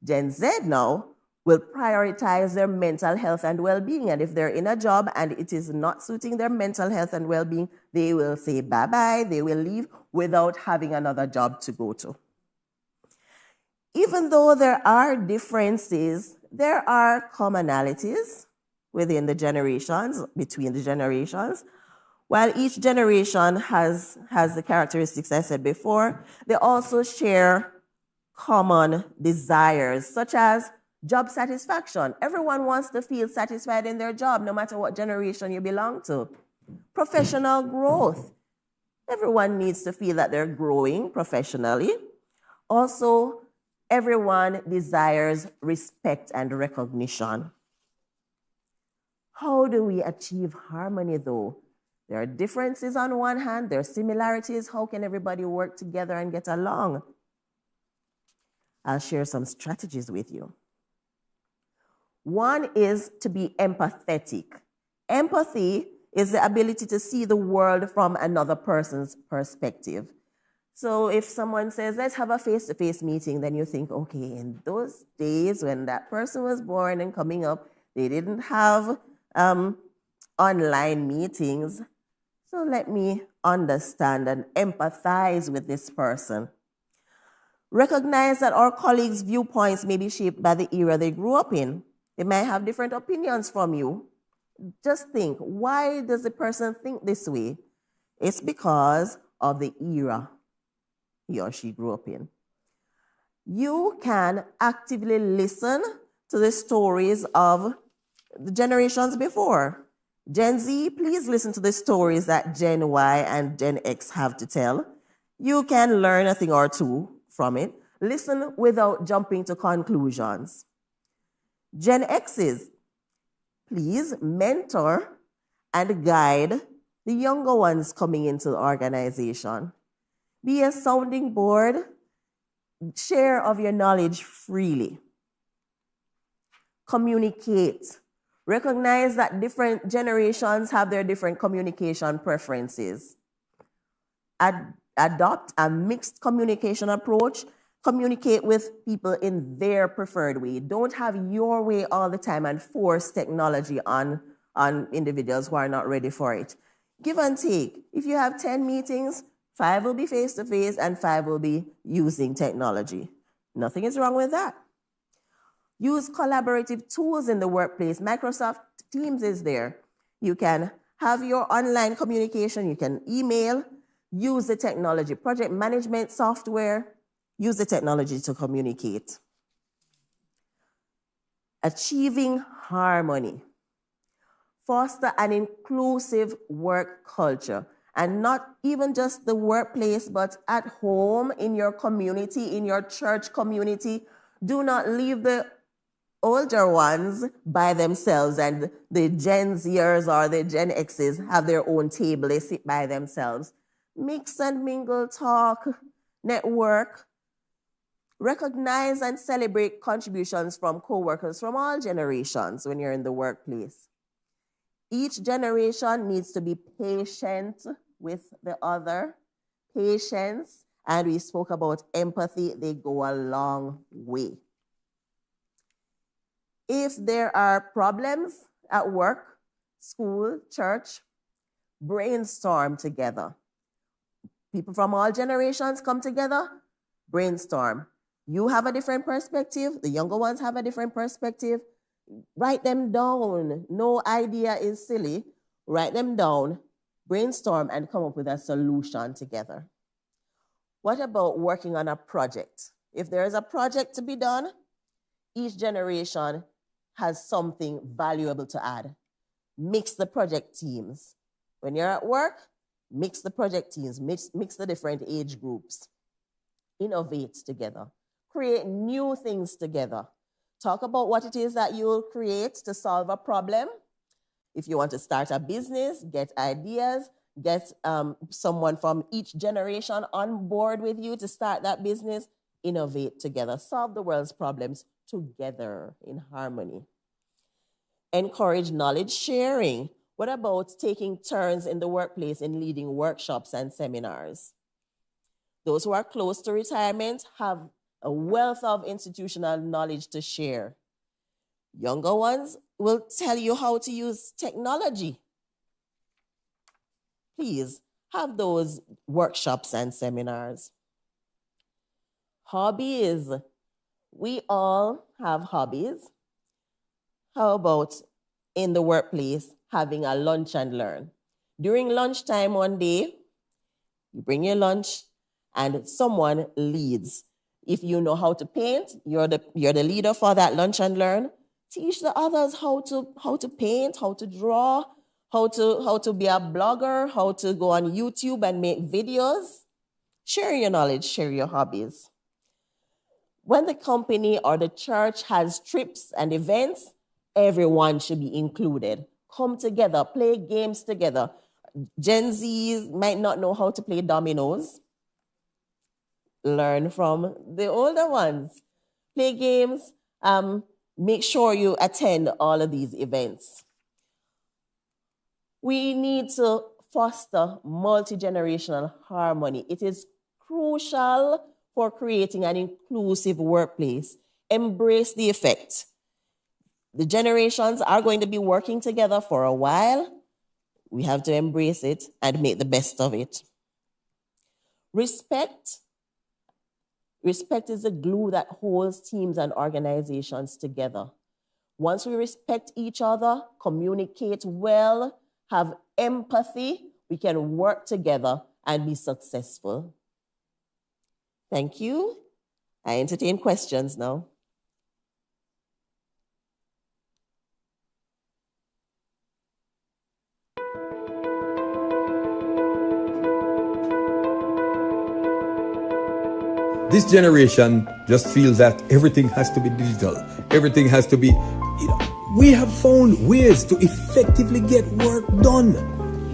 Gen Z now will prioritize their mental health and well-being. And if they're in a job and it is not suiting their mental health and well-being, they will say bye-bye, they will leave without having another job to go to. Even though there are differences, there are commonalities within the generations, between the generations. While each generation has the characteristics I said before, they also share common desires, such as job satisfaction. Everyone wants to feel satisfied in their job, no matter what generation you belong to. Professional growth. Everyone needs to feel that they're growing professionally. Also, everyone desires respect and recognition. How do we achieve harmony, though? There are differences on one hand, there are similarities. How can everybody work together and get along? I'll share some strategies with you. One is to be empathetic. Empathy is the ability to see the world from another person's perspective. So if someone says, let's have a face-to-face meeting, then you think, okay, in those days when that person was born and coming up, they didn't have online meetings. So let me understand and empathize with this person. Recognize that our colleagues' viewpoints may be shaped by the era they grew up in. They might have different opinions from you. Just think, why does the person think this way? It's because of the era he or she grew up in. You can actively listen to the stories of the generations before. Gen Z, please listen to the stories that Gen Y and Gen X have to tell. You can learn a thing or two from it. Listen without jumping to conclusions. Gen X's, please mentor and guide the younger ones coming into the organization. Be a sounding board. Share of your knowledge freely. Communicate. Recognize that different generations have their different communication preferences. Adopt a mixed communication approach. Communicate with people in their preferred way. Don't have your way all the time and force technology on individuals who are not ready for it. Give and take. If you have 10 meetings, 5 will be face-to-face and 5 will be using technology. Nothing is wrong with that. Use collaborative tools in the workplace. Microsoft Teams is there. You can have your online communication. You can email. Use the technology. Project management software. Use the technology to communicate. Achieving harmony. Foster an inclusive work culture. And not even just the workplace, but at home, in your community, in your church community. Do not leave the older ones by themselves and the Gen Zers or the Gen Xs have their own table. They sit by themselves. Mix and mingle, talk, network. Recognize and celebrate contributions from co-workers from all generations when you're in the workplace. Each generation needs to be patient with the other. Patience, and we spoke about empathy, they go a long way. If there are problems at work, school, church, brainstorm together. People from all generations come together, brainstorm. You have a different perspective, the younger ones have a different perspective. Write them down. No idea is silly. Write them down, brainstorm, and come up with a solution together. What about working on a project? If there is a project to be done, each generation has something valuable to add. Mix the project teams. When you're at work, mix the project teams, mix the different age groups. Innovate together. Create new things together. Talk about what it is that you'll create to solve a problem. If you want to start a business, get ideas, get someone from each generation on board with you to start that business. Innovate together. Solve the world's problems together in harmony. Encourage knowledge sharing. What about taking turns in the workplace in leading workshops and seminars? Those who are close to retirement have a wealth of institutional knowledge to share. Younger ones will tell you how to use technology. Please have those workshops and seminars. Hobbies. We all have hobbies. How about in the workplace having a lunch and learn? During lunchtime one day, you bring your lunch and someone leads. If you know how to paint, you're the leader for that lunch and learn. Teach the others how to paint, how to draw, how to be a blogger, how to go on YouTube and make videos. Share your knowledge, share your hobbies. When the company or the church has trips and events, everyone should be included. Come together, play games together. Gen Zs might not know how to play dominoes. Learn from the older ones. Play games. Make sure you attend all of these events. We need to foster multi-generational harmony. It is crucial for creating an inclusive workplace. Embrace the effect. The generations are going to be working together for a while. We have to embrace it and make the best of it. Respect. Respect is the glue that holds teams and organizations together. Once we respect each other, communicate well, have empathy, we can work together and be successful. Thank you. I entertain questions now. This generation just feels that everything has to be digital. Everything has to be, we have found ways to effectively get work done.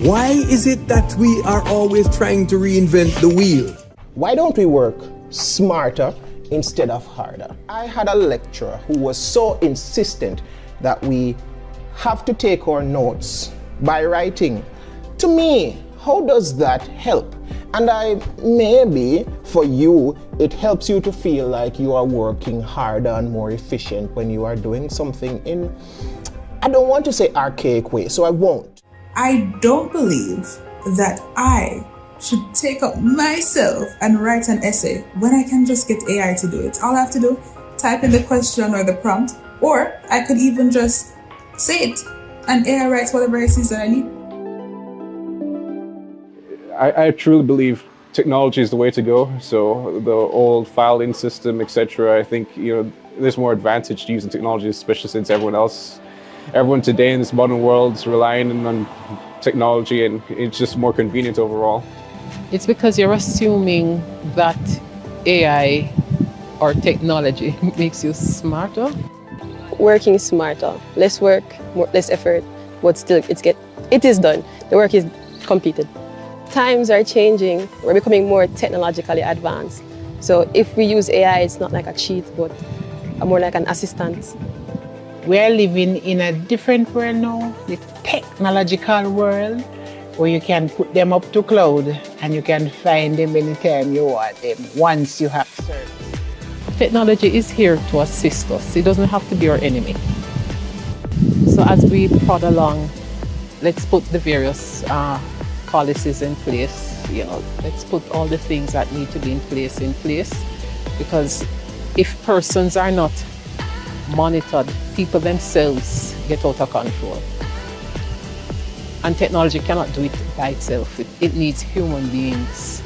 Why is it that we are always trying to reinvent the wheel? Why don't we work smarter instead of harder? I had a lecturer who was so insistent that we have to take our notes by writing. To me, how does that help? And maybe for you, it helps you to feel like you are working harder and more efficient when you are doing something in, I don't want to say archaic way, so I won't. I don't believe that I should take up myself and write an essay when I can just get AI to do it. All I have to do, type in the question or the prompt, or I could even just say it and AI writes whatever it is that I need. I truly believe technology is the way to go. So the old filing system, etc. I think there's more advantage to using technology, especially since everyone today in this modern world is relying on technology, and it's just more convenient overall. It's because you're assuming that AI or technology makes you smarter. Working smarter, less work, less effort, but still it is done. The work is completed. Times are changing. We're becoming more technologically advanced. So if we use AI, it's not like a cheat, but more like an assistant. We're living in a different world now, the technological world, where you can put them up to cloud and you can find them anytime you want them, once you have service. Technology is here to assist us. It doesn't have to be our enemy. So as we prod along, let's put the various policies in place. Let's put all the things that need to be in place, because if persons are not monitored, people themselves get out of control. And technology cannot do it by itself. It needs human beings'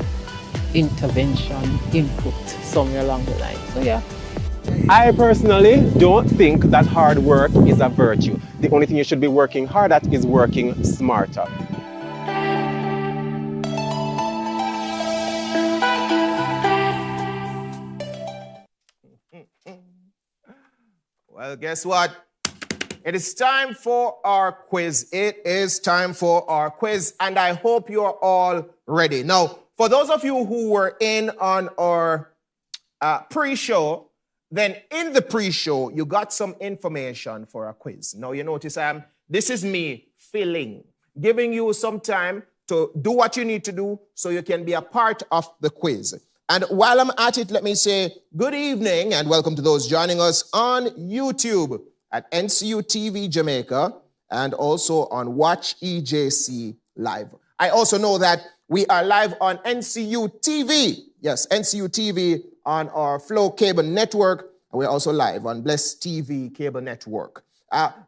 intervention, input somewhere along the line. So yeah. I personally don't think that hard work is a virtue. The only thing you should be working hard at is working smarter. Well, guess what? It is time for our quiz. It is time for our quiz, and I hope you are all ready. Now, for those of you who were in on our pre-show, then in the pre-show, you got some information for our quiz. Now, you notice this is me giving you some time to do what you need to do so you can be a part of the quiz. And while I'm at it, let me say good evening and welcome to those joining us on YouTube at NCU TV Jamaica and also on Watch EJC Live. I also know that we are live on NCU TV. Yes, NCU TV on our Flow Cable Network. And we're also live on Bless TV Cable Network.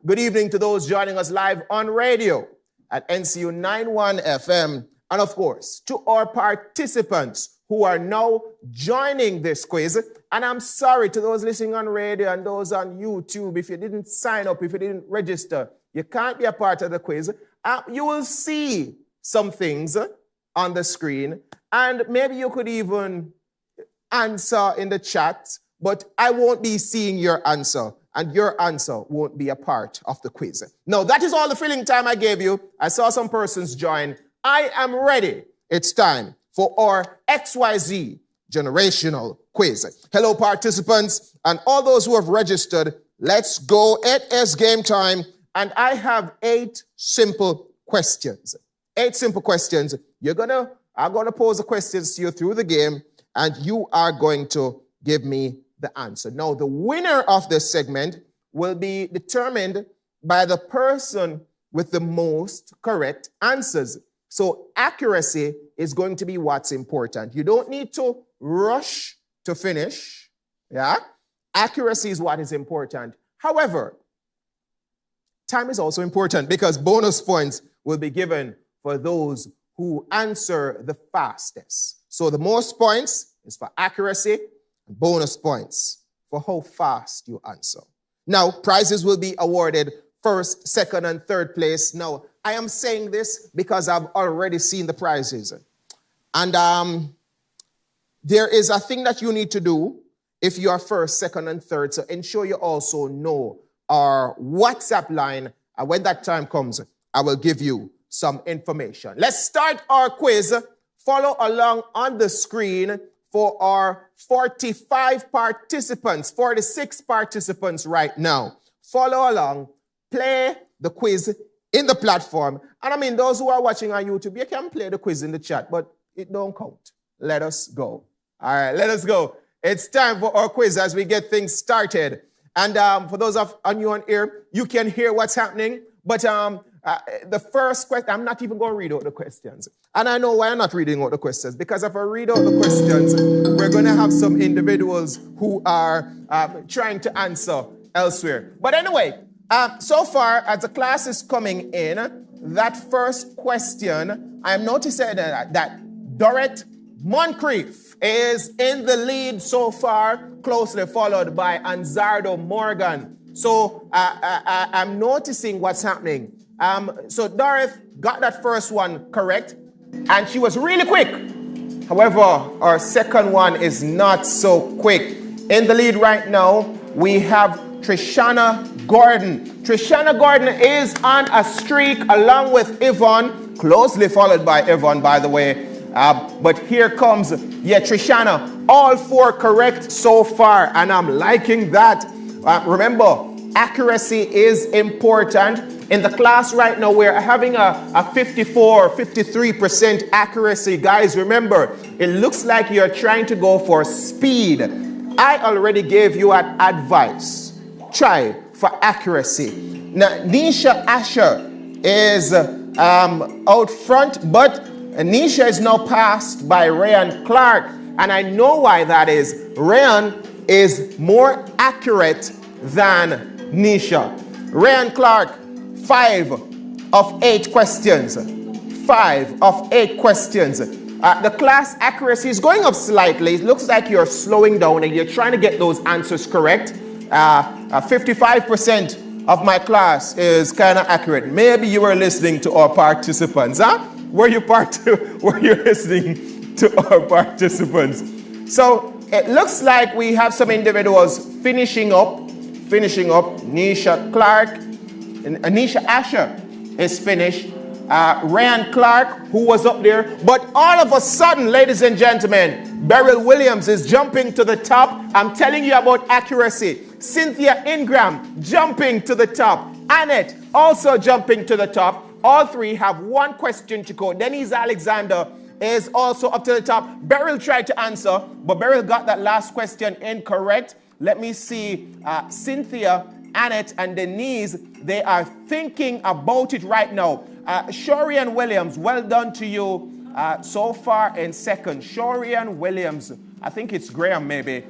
Good evening to those joining us live on radio at NCU 91 FM. And of course, to our participants who are now joining this quiz. And I'm sorry to those listening on radio and those on YouTube, if you didn't sign up, if you didn't register, you can't be a part of the quiz. You will see some things on the screen, and maybe you could even answer in the chat, but I won't be seeing your answer, and your answer won't be a part of the quiz. No, that is all the filling time I gave you. I saw some persons join. I am ready. It's time for our XYZ generational quiz. Hello, participants, and all those who have registered. Let's go. It is game time, and I have 8 simple questions. 8 simple questions. I'm gonna pose the questions to you through the game, and you are going to give me the answer. Now, the winner of this segment will be determined by the person with the most correct answers. So accuracy is going to be what's important. You don't need to rush to finish. Yeah? Accuracy is what is important. However, time is also important because bonus points will be given for those who answer the fastest. So the most points is for accuracy, and bonus points for how fast you answer. Now, prizes will be awarded first, second, and third place. Now, I am saying this because I've already seen the prizes. And there is a thing that you need to do if you are first, second, and third. So ensure you also know our WhatsApp line. And when that time comes, I will give you some information. Let's start our quiz. Follow along on the screen for our 45 participants, 46 participants right now. Follow along, play, the quiz in the platform. And I mean, those who are watching on YouTube, you can play the quiz in the chat, but it don't count. Let us go. All right, let us go. It's time for our quiz as we get things started. And for those of you on air, you can hear what's happening. But the first question, I'm not even going to read out the questions. And I know why I'm not reading out the questions. Because if I read out the questions, we're going to have some individuals who are trying to answer elsewhere. But anyway, so far, as the class is coming in, that first question, I'm noticing that Dorrit Moncrief is in the lead so far, closely followed by Anzardo Morgan. So I'm noticing what's happening. So Dorrit got that first one correct, and she was really quick. However, our second one is not so quick. In the lead right now, we have Trishana Gordon. Trishana Gordon is on a streak along with Yvonne, closely followed by Yvonne, by the way. But here comes, Trishana, all 4 correct so far, and I'm liking that. Remember, accuracy is important. In the class right now, we're having a 54, 53% accuracy. Guys, remember, it looks like you're trying to go for speed. I already gave you an advice. Try for accuracy. Now, Nisha Asher is out front, but Nisha is now passed by Ryan Clark. And I know why that is. Ryan is more accurate than Nisha. Ryan Clark, 5 of 8 questions. 5 of 8 questions. The class accuracy is going up slightly. It looks like you're slowing down and you're trying to get those answers correct. 55% of my class is kind of accurate. Maybe you were listening to our participants, huh? Were you listening to our participants? So it looks like we have some individuals finishing up. Nisha Clark, Anisha Asher is finished. Ryan Clark, who was up there. But all of a sudden, ladies and gentlemen, Beryl Williams is jumping to the top. I'm telling you about accuracy. Cynthia Ingram jumping to the top. Annette also jumping to the top. All 3 have 1 question to go. Denise Alexander is also up to the top. Beryl tried to answer, but Beryl got that last question incorrect. Let me see. Cynthia, Annette, and Denise, they are thinking about it right now. Shorian Williams, well done to you so far in second. Shorian Williams, I think it's Graham maybe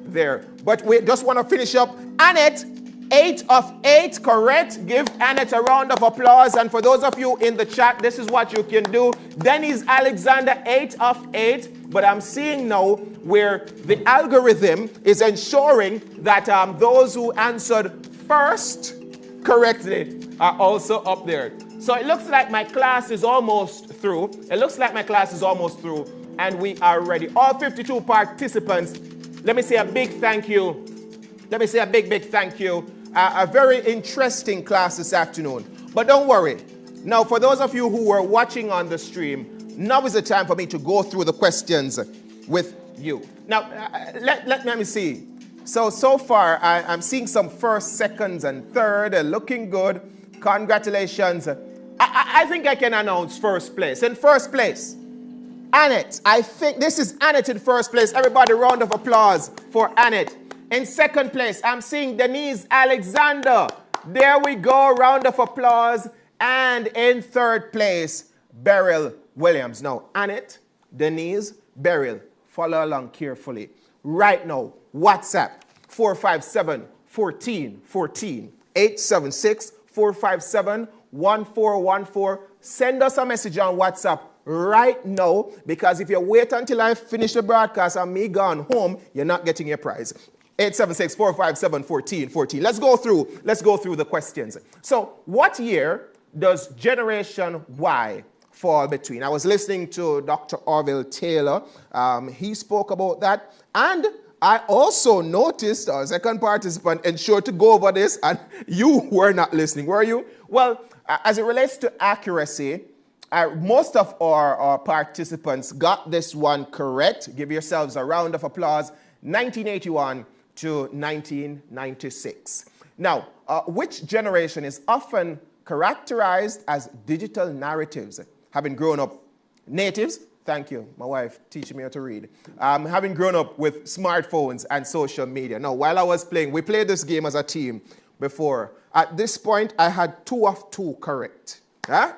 there. But we just want to finish up. Annette, 8 of 8 correct. Give Annette a round of applause. And for those of you in the chat, this is what you can do. Denise Alexander, 8 of 8. But I'm seeing now where the algorithm is ensuring that those who answered first correctly are also up there. So it looks like my class is almost through. And we are ready. All 52 participants, let me say a big thank you. Big thank you. A very interesting class this afternoon. But don't worry. Now, for those of you who were watching on the stream, now is the time for me to go through the questions with you. Now, let me see. So far, I'm seeing some first, seconds, and third. Looking good. Congratulations. I think I can announce first place. In first place, Annette. I think this is Annette in first place. Everybody, round of applause for Annette. In second place, I'm seeing Denise Alexander. There we go, round of applause. And in third place, Beryl Williams. Now, Annette, Denise, Beryl, follow along carefully. Right now, WhatsApp, 457-1414, 876-457-1414. Send us a message on WhatsApp right now, because if you wait until I finish the broadcast and me gone home, you're not getting your prize. 876-457-1414. Let's go through the questions. So, what year does Generation Y fall between? I was listening to Dr. Orville Taylor. He spoke about that. And I also noticed our second participant ensured to go over this, and you were not listening, were you? Well, as it relates to accuracy, most of our participants got this one correct. Give yourselves a round of applause. 1981 to 1996. Now, which generation is often characterized as digital narratives? Having grown up natives, thank you, my wife teaching me how to read. Having grown up with smartphones and social media. Now, while I was playing, we played this game as a team before. At this point, I had 2 of 2 correct.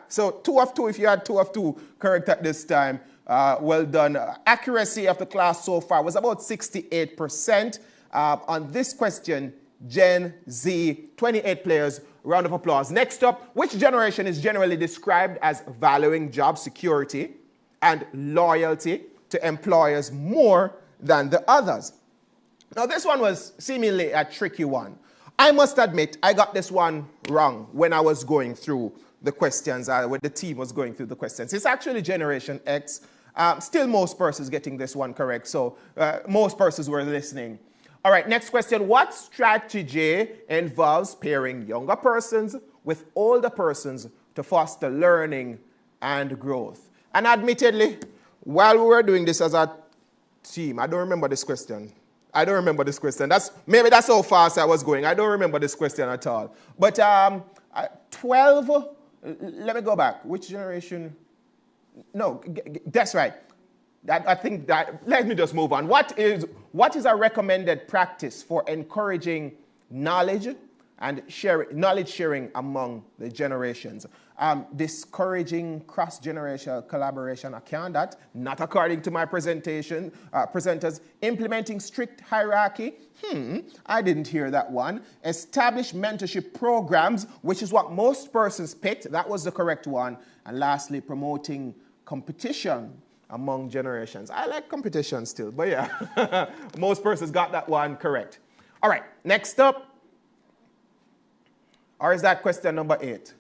So 2 of 2, if you had 2 of 2 correct at this time, well done. Accuracy of the class so far was about 68%. On this question, Gen Z, 28 players, round of applause. Next up, which generation is generally described as valuing job security and loyalty to employers more than the others? Now, this one was seemingly a tricky one. I must admit, I got this one wrong when I was going through the questions, when the team was going through the questions. It's actually Generation X. Still most persons getting this one correct, so most persons were listening. All right, next question. What strategy involves pairing younger persons with older persons to foster learning and growth? And admittedly, while we were doing this as a team, I don't remember this question. Maybe that's how fast I was going. I don't remember this question at all. But 12, let me go back. Which generation? No, that's right. I think that, let me just move on. What is a recommended practice for encouraging knowledge and knowledge sharing among the generations? Discouraging cross-generational collaboration, I can that, not according to my presenters. Implementing strict hierarchy, I didn't hear that one. Establish mentorship programs, which is what most persons picked. That was the correct one. And lastly, promoting competition among generations. I like competition still, but yeah, most persons got that one correct. All right, next up, or is that question number 8?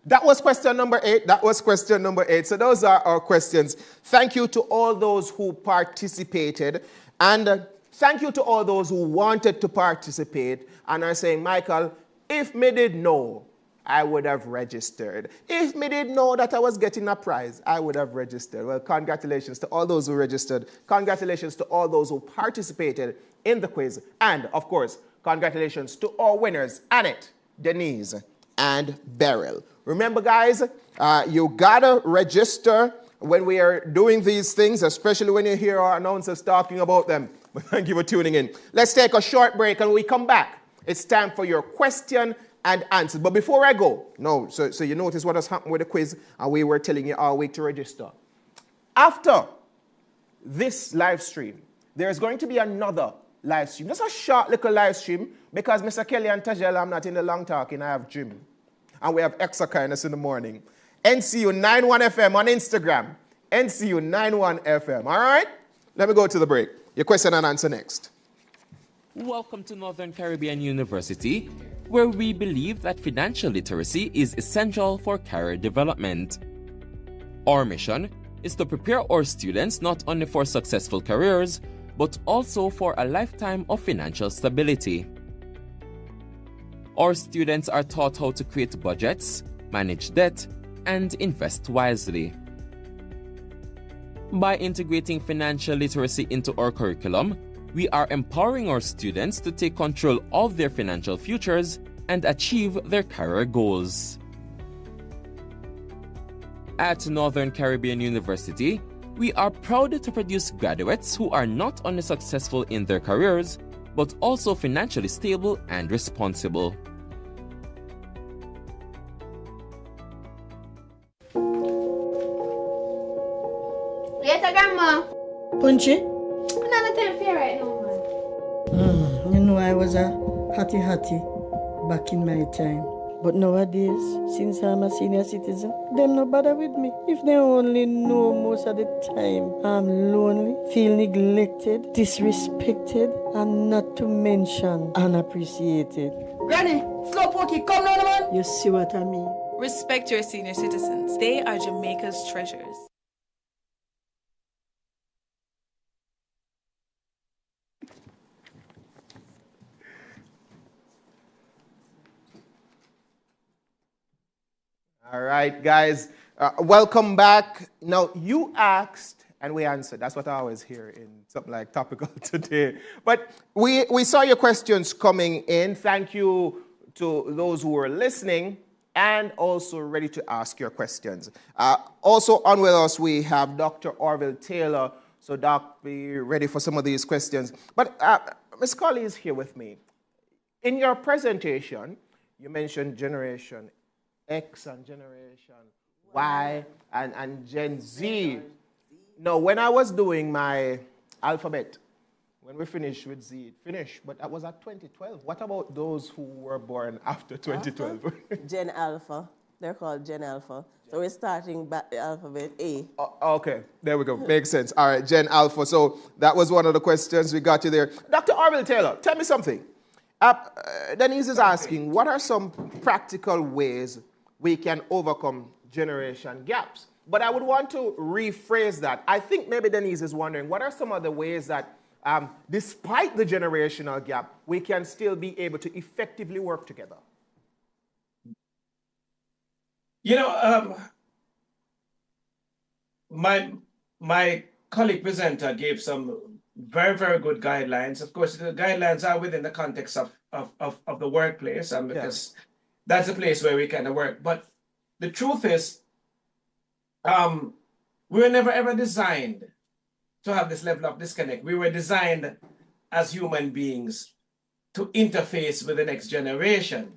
That was question number 8. So those are our questions. Thank you to all those who participated, and thank you to all those who wanted to participate and are saying, Michael, if me did know, I would have registered. If me did know that I was getting a prize, I would have registered. Well, congratulations to all those who registered. Congratulations to all those who participated in the quiz. And, of course, congratulations to our winners, Annette, Denise, and Beryl. Remember, guys, you gotta register when we are doing these things, especially when you hear our announcers talking about them. But thank you for tuning in. Let's take a short break, and when we come back, it's time for your question and answer. But before I go, so you notice what has happened with the quiz, and we were telling you all week to register. After this live stream, there's going to be another live stream. Just a short little live stream, because Mr. Kelly and Tajel, I'm not in the long talking, I have gym. And we have extra kindness in the morning. NCU 91 FM on Instagram. NCU 91 FM. All right? Let me go to the break. Your question and answer next. Welcome to Northern Caribbean University, where we believe that financial literacy is essential for career development. Our mission is to prepare our students not only for successful careers, but also for a lifetime of financial stability. Our students are taught how to create budgets, manage debt, and invest wisely. By integrating financial literacy into our curriculum, we are empowering our students to take control of their financial futures and achieve their career goals. At Northern Caribbean University, we are proud to produce graduates who are not only successful in their careers, but also financially stable and responsible. Later, Grandma. Punchy? I'm not time for you right now, man. You know, I was a hatty back in my time. But nowadays, since I'm a senior citizen, them no bother with me. If they only know most of the time I'm lonely, feel neglected, disrespected, and not to mention unappreciated. Granny, slow pokey, come now, man. You see what I mean? Respect your senior citizens. They are Jamaica's treasures. All right, guys, welcome back. Now, you asked And we answered. That's what I always hear in something like Topical Today. But we saw your questions coming in. Thank you to those who were listening and also ready to ask your questions. Also on with us, we have Dr. Orville Taylor. So, Doc, be ready for some of these questions. But Ms. Cawley is here with me. In your presentation, you mentioned Generation X and Generation Y and Gen Z. No, when I was doing my alphabet, when we finished with Z, it finished, but that was at 2012. What about those who were born after 2012? Gen Alpha. They're called Gen Alpha. So we're starting back the alphabet A. Okay, there we go. Makes sense. All right, Gen Alpha. So that was one of the questions we got you there. Dr. Orville Taylor, tell me something. Denise is asking, what are some practical ways we can overcome generation gaps? But I would want to rephrase that. I think maybe Denise is wondering, what are some of the ways that, despite the generational gap, we can still be able to effectively work together? You know, my colleague presenter gave some very, very good guidelines. Of course, the guidelines are within the context of the workplace, because that's a place where we kind of work. But the truth is, we were never ever designed to have this level of disconnect. We were designed as human beings to interface with the next generation.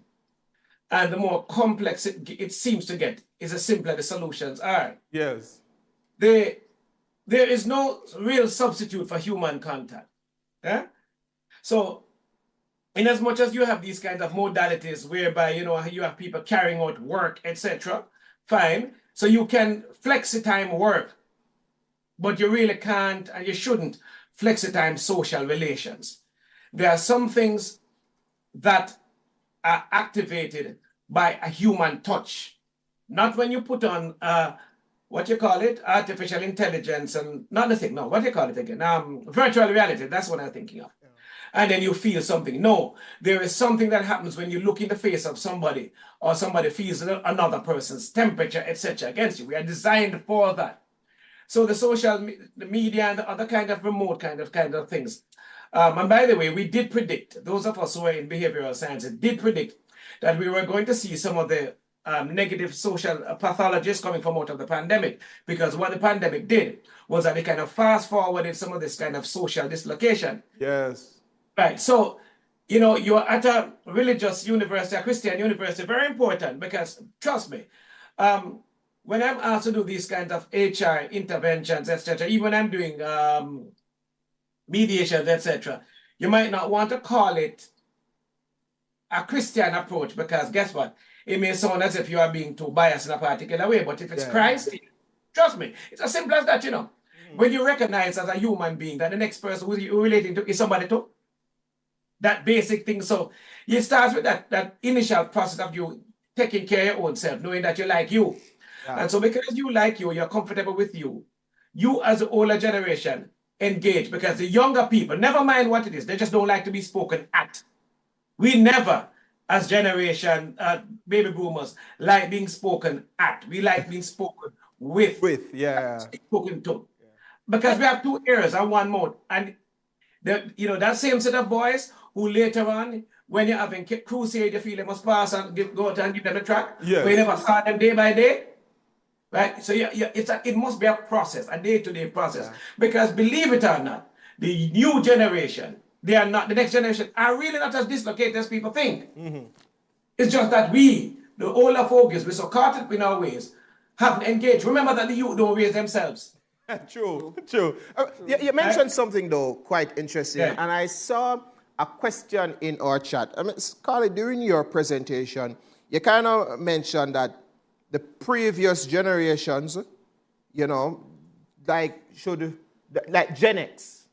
And the more complex it seems to get, is the simpler the solutions are. Yes. There is no real substitute for human contact. Yeah? So, in as much as you have these kinds of modalities whereby, you know, you have people carrying out work, etc., fine. So you can flexi-time work, but you really can't and you shouldn't flexi-time social relations. There are some things that are activated by a human touch. Not when you put on, what you call it, artificial intelligence and not the thing, no, what do you call it again? Virtual reality, that's what I'm thinking of. And then you feel something. No, there is something that happens when you look in the face of somebody or somebody feels another person's temperature, etc. against you. We are designed for that. So the social media and the other kind of remote kind of things. And by the way, we did predict, those of us who are in behavioral sciences did predict that we were going to see some of the negative social pathologies coming from out of the pandemic, because what the pandemic did was that it kind of fast forwarded some of this kind of social dislocation. Yes. Right. So, you know, you're at a religious university, a Christian university, very important, because trust me, when I'm asked to do these kinds of HR interventions, etc., even when I'm doing mediations, etc., you might not want to call it a Christian approach, because guess what? It may sound as if you are being too biased in a particular way, but if it's Christ, trust me, it's as simple as that, you know. When you recognize as a human being that the next person who you're relating to is somebody too, that basic thing. So you start with that initial process of you taking care of your own self, knowing that you like you. Yeah. And so because you like you, you're comfortable with you, you as the older generation engage, because the younger people, never mind what it is, they just don't like to be spoken at. We never, as generation, baby boomers, like being spoken at. We like being spoken with. Spoken to. Yeah. Because we have two ears and one mouth. And you know, that same set of boys who later on, when you're having crusade, you feel they must pass and go out and give them a track. Yes. But you never saw them day by day. Right? So it must be a process, a day-to-day process. Yeah. Because believe it or not, the new generation, they are not, the next generation are really not as dislocated as people think. Mm-hmm. It's just that we, the older folks, we're so caught up in our ways, haven't engaged. Remember that the youth don't raise themselves. True. You mentioned something, though, quite interesting. Yeah. And I saw a question in our chat. I mean, Cawley, during your presentation, you kind of mentioned that the previous generations, you know, like Gen X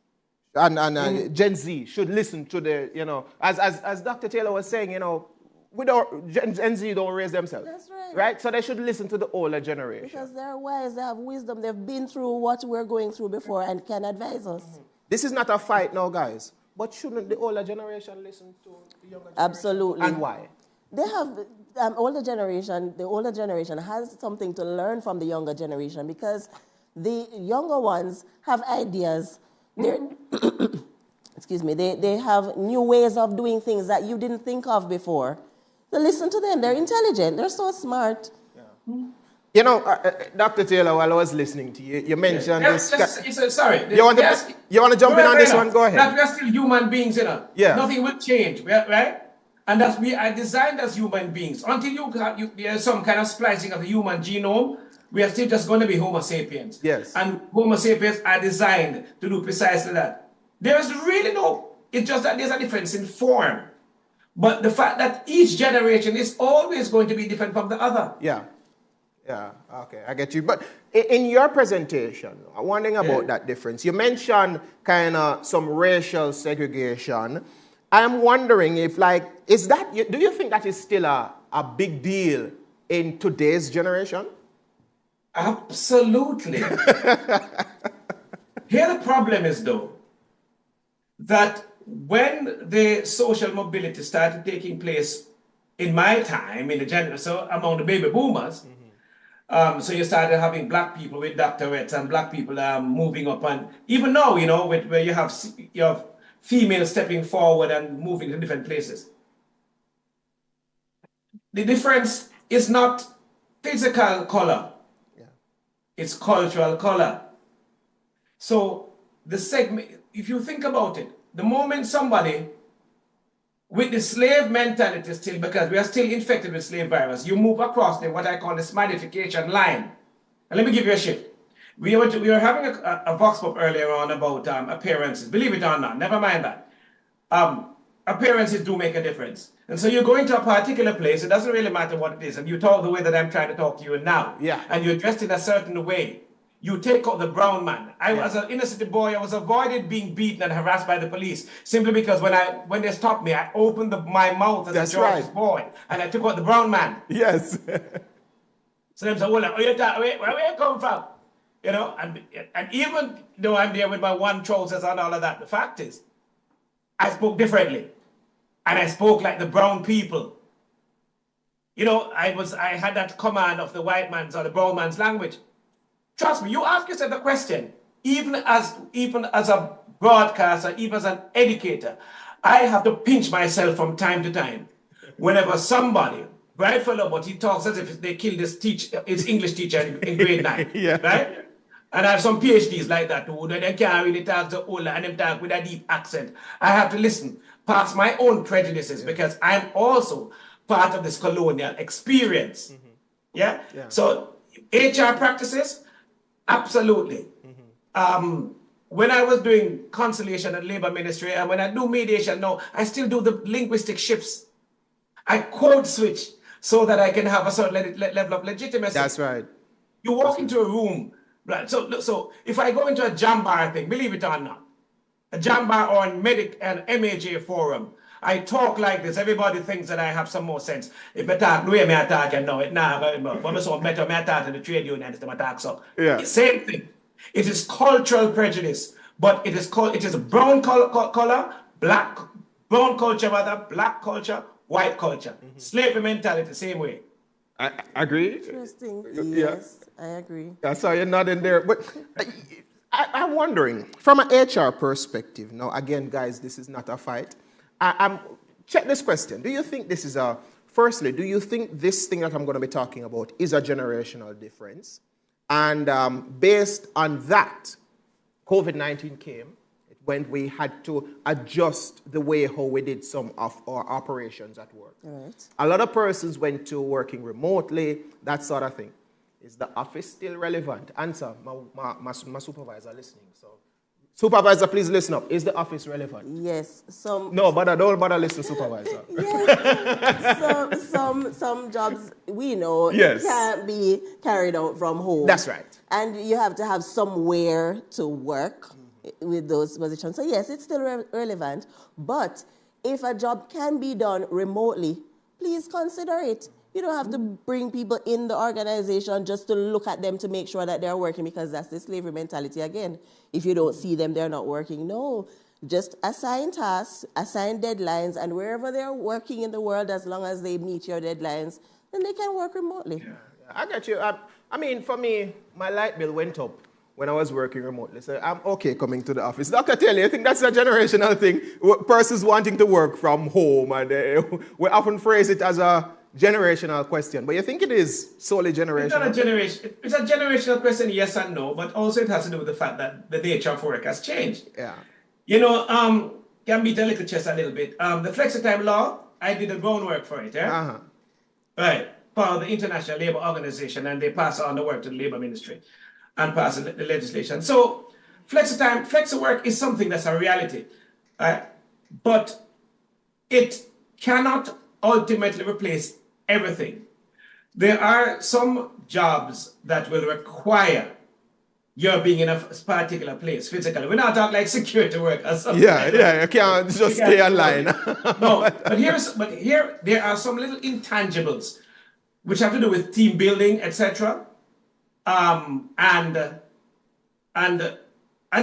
and Gen Z should listen to the, you know, as Dr. Taylor was saying, you know, Gen Z don't raise themselves. That's right. Right? So they should listen to the older generation. Because they're wise, they have wisdom, they've been through what we're going through before and can advise us. This is not a fight now, guys. But shouldn't the older generation listen to the younger generation? Absolutely. And why? They have, the older generation has something to learn from the younger generation, because The younger ones have ideas. Excuse me, they have new ways of doing things that you didn't think of before. So listen to them. They're intelligent. They're so smart. Yeah. You know, Dr. Taylor, while I was listening to you, you mentioned this. Sorry. You want to jump in on this one? Go ahead. That we are still human beings, you know. Yeah. Nothing will change, right? And that we are designed as human beings. Until there's some kind of splicing of the human genome, we are still just going to be Homo sapiens. Yes. And Homo sapiens are designed to do precisely that. There is really it's just that there's a difference in form. But the fact that each generation is always going to be different from the other. Yeah. Yeah, okay, I get you. But in your presentation, I'm wondering about that difference. You mentioned kind of some racial segregation. I'm wondering if, do you think that is still a big deal in today's generation? Absolutely. Here the problem is, though, that when the social mobility started taking place in my time, in the generation, so among the baby boomers, so you started having black people with doctorates and black people moving up, and even now, you know, where you have females stepping forward and moving to different places. The difference is not physical color, it's cultural color. So the segment, if you think about it, the moment somebody with the slave mentality still, because we are still infected with slave virus, you move across what I call the smadification line. And let me give you a shift. We were having a vox pop earlier on about appearances. Believe it or not, never mind that. Appearances do make a difference. And so you go into a particular place, it doesn't really matter what it is, and you talk the way that I'm trying to talk to you now. Yeah. And you're dressed in a certain way. You take out the brown man. As an inner city boy, I was avoided being beaten and harassed by the police simply because when they stopped me, I opened my mouth as a George's boy and I took out the brown man. Yes. So them say, "Oh, where you come from?" You know, and even though I'm there with my one trousers and all of that, the fact is, I spoke differently, and I spoke like the brown people. You know, I had that command of the white man's or the brown man's language. Trust me, you ask yourself the question, even as a broadcaster, even as an educator, I have to pinch myself from time to time. Whenever somebody, bright fellow, but he talks as if they killed his English teacher in grade 9, right? And I have some PhDs like that who they can't really talk to Ola and them talk with a deep accent. I have to listen past my own prejudices because I'm also part of this colonial experience. Yeah? So HR practices, absolutely. When I was doing conciliation and labor ministry, and when I do mediation now, I still do the linguistic shifts. I code switch so that I can have a certain level of legitimacy. That's right. You walk into a room, right? So if I go into a jambar thing, believe it or not, a jambar or an MAJ forum, I talk like this. Everybody thinks that I have some more sense. If I talk the way I talk, you know it now. But I'm so better. I talk to the trade union instead of talk so. Yeah. Same thing. It is cultural prejudice, but it is brown color, brown culture rather, black culture, white culture. Slavery mentality, same way. I agree. Interesting. Yes, I agree. I saw you nodding there. But I'm wondering, from an HR perspective, now again, guys, this is not a fight. Check this question. Do you think this is firstly, do you think this thing that I'm going to be talking about is a generational difference? And based on that, COVID-19 came when we had to adjust the way how we did some of our operations at work. Right. A lot of persons went to working remotely, that sort of thing. Is the office still relevant? Answer, my supervisor listening. So, supervisor, please listen up. Is the office relevant? Yes. Don't bother listen, supervisor. Yes. some jobs we know can't be carried out from home. That's right. And you have to have somewhere to work with those positions. So yes, it's still relevant. But if a job can be done remotely, please consider it. You don't have to bring people in the organization just to look at them to make sure that they're working, because that's the slavery mentality again. If you don't see them, they're not working. No, just assign tasks, assign deadlines, and wherever they're working in the world, as long as they meet your deadlines, then they can work remotely. Yeah, I get you. I mean, for me, my light bill went up when I was working remotely. So I'm okay coming to the office. Dr. Taylor, you think that's a generational thing? Persons wanting to work from home, and we often phrase it as a generational question. But you think it is solely generational? It's not a generation. It's a generational question, yes and no. But also it has to do with the fact that the nature of work has changed. Yeah. You know, can beat a little chest a little bit. The flexi-time law, I did the groundwork for it. Yeah. Right. Part of the International Labour Organization, and they pass on the work to the Labour Ministry and pass the legislation. So flexi-time, flexi-work is something that's a reality, but it cannot ultimately replace everything. There are some jobs that will require you're being in a particular place physically. We're not talking like security work or something. Yeah, you can't just stay online. No, but here there are some little intangibles which have to do with team building, etc. And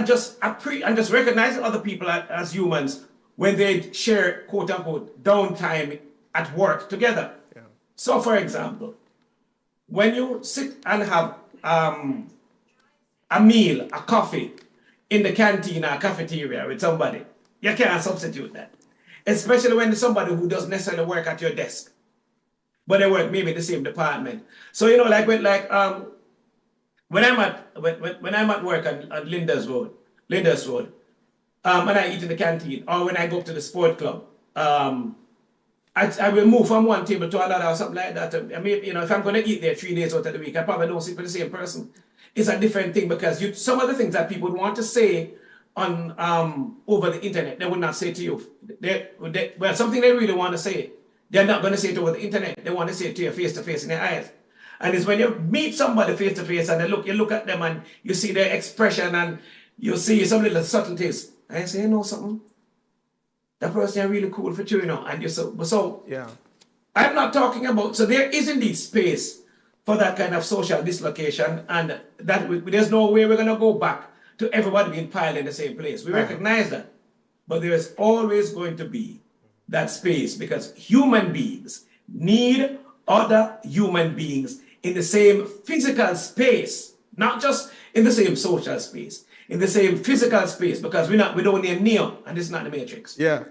just recognizing other people as humans when they share quote unquote downtime at work together. Yeah. So, for example, when you sit and have a meal, a coffee in the canteen or cafeteria with somebody, you can't substitute that. Especially when it's somebody who doesn't necessarily work at your desk, but they work maybe in the same department. So when I'm at work on Linda's Road, and I eat in the canteen, or when I go up to the sport club, I will move from one table to another or something like that. I mean, if I'm going to eat there 3 days out of the week, I probably don't sit with the same person. It's a different thing because some of the things that people would want to say on over the internet, they would not say to you. Something they really want to say, they're not going to say it over the internet. They want to say it to you face to face in their eyes. And it's when you meet somebody face to face and you look at them and you see their expression and you see some little subtleties. And you say, you know something? That person is really cool for you, And you so yeah. I'm not talking about, so there is indeed space for that kind of social dislocation, and that there's no way we're going to go back to everybody being piled in the same place. We recognize that. But there is always going to be that space because human beings need other human beings in the same physical space, not just in the same social space, in the same physical space, because we don't need Neo, and this is not the Matrix. Yeah.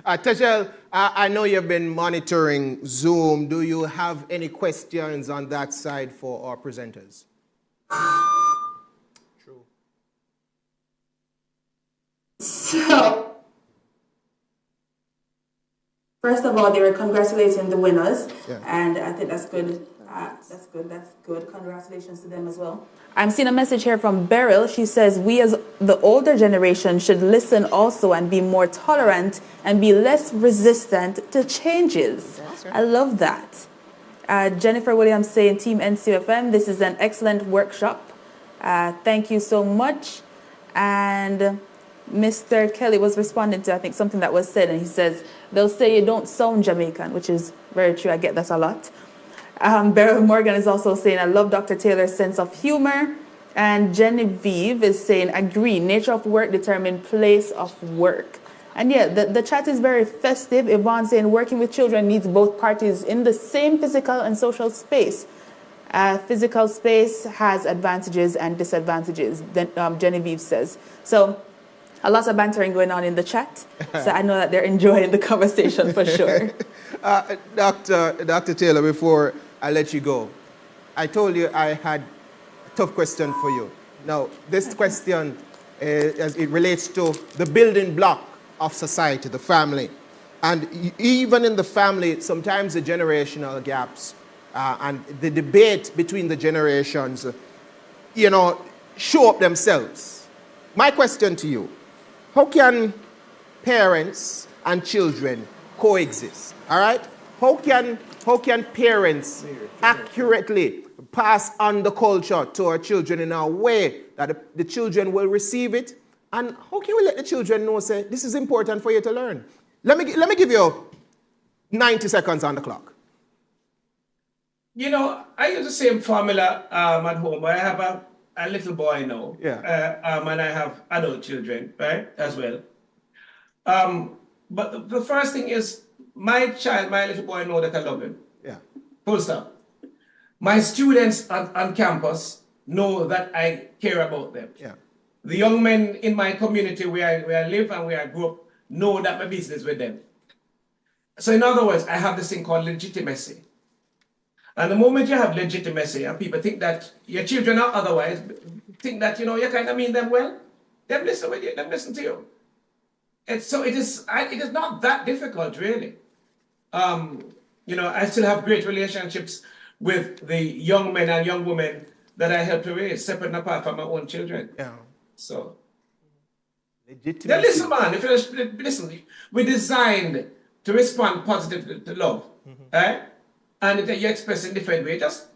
Tejel, I know you've been monitoring Zoom. Do you have any questions on that side for our presenters? True. So, first of all, they were congratulating the winners, and I think that's good. That's good. Congratulations to them as well. I'm seeing a message here from Beryl. She says, we as the older generation should listen also and be more tolerant and be less resistant to changes. Right. I love that. Jennifer Williams saying, Team NCFM, this is an excellent workshop. Thank you so much. And Mr. Kelly was responding to, I think, something that was said, and he says, they'll say you don't sound Jamaican, which is very true. I get that a lot. Beryl Morgan is also saying, I love Dr. Taylor's sense of humor. And Genevieve is saying, agree, nature of work determines place of work. And yeah, the chat is very festive. Yvonne saying, working with children needs both parties in the same physical and social space. Physical space has advantages and disadvantages, Genevieve says. So a lot of bantering going on in the chat. So I know that they're enjoying the conversation for sure. Dr. Taylor, before I let you go, I told you I had a tough question for you. Now, this question, as it relates to the building block of society, the family. And even in the family, sometimes the generational gaps and the debate between the generations, show up themselves. My question to you, how can parents and children coexist? All right? How can parents accurately pass on the culture to our children in a way that the children will receive it? And how can we let the children know, say, this is important for you to learn? Let me give you 90 seconds on the clock. I use the same formula at home. I have a little boy now. Yeah. And I have adult children, right, as well. But the first thing is, my little boy know that I love him. Yeah. Full stop. My students on campus know that I care about them. Yeah. The young men in my community where I live and where I grew up know that my business with them. So in other words, I have this thing called legitimacy. And the moment you have legitimacy and people think that your children are otherwise, think that, you know, you kind of mean them well, them listen with you, them listen to you. And so it is not that difficult, really. You know, I still have great relationships with the young men and young women that I help to raise, separate and apart from my own children. Yeah. So, legitimacy. now listen, man, if you listen, we're designed to respond positively to love, right? And if you express in different ways, just,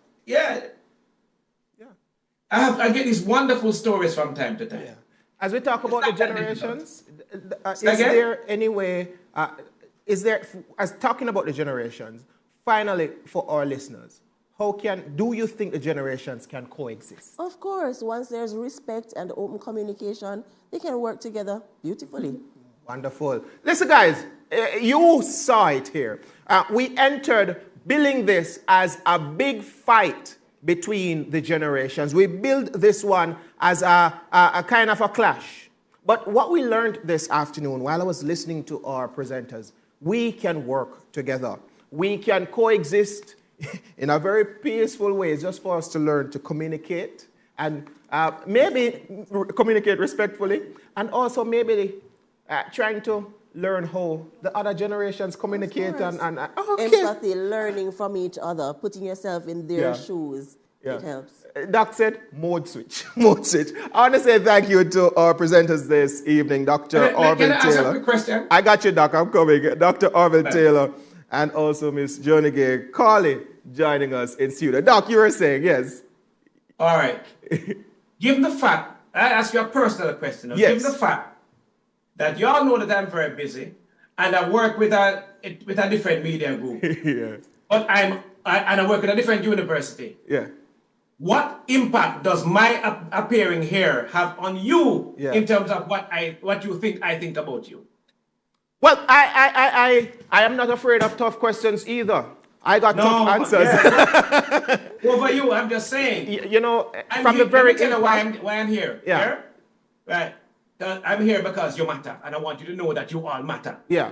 I get these wonderful stories from time to time. Yeah. As we talk about the generations, is there any way, as talking about the generations, finally for our listeners, do you think the generations can coexist? Of course, once there's respect and open communication, they can work together beautifully. Wonderful. Listen, guys, you saw it here. We entered billing this as a big fight between the generations. We built this one as a kind of a clash. But what we learned this afternoon while I was listening to our presenters, we can work together. We can coexist in a very peaceful way, just for us to learn to communicate and maybe communicate respectfully, and also maybe trying to learn how the other generations communicate and empathy, learning from each other, putting yourself in their shoes. It helps. Doc said, mode switch. Mode switch. I want to say thank you to our presenters this evening, Dr. Orville Can I ask Taylor. a quick question? I got you, Doc. I'm coming. Dr. Orville Taylor and also Miss Joni Gaye, Cawley, joining us in studio. Doc, you were saying, yes. All right. Given the fact, I ask you a personal question. Yes. Given the fact that you all know that I'm very busy and I work with a different media group, but I work at a different university. Yeah. What impact does my appearing here have on you in terms of what you think I think about you? Well, I am not afraid of tough questions either. I got tough answers. Over you, I'm just saying. You know, from the very... Let me tell you why I'm here. Yeah. Right. I'm here because you matter, and I want you to know that you all matter. Yeah.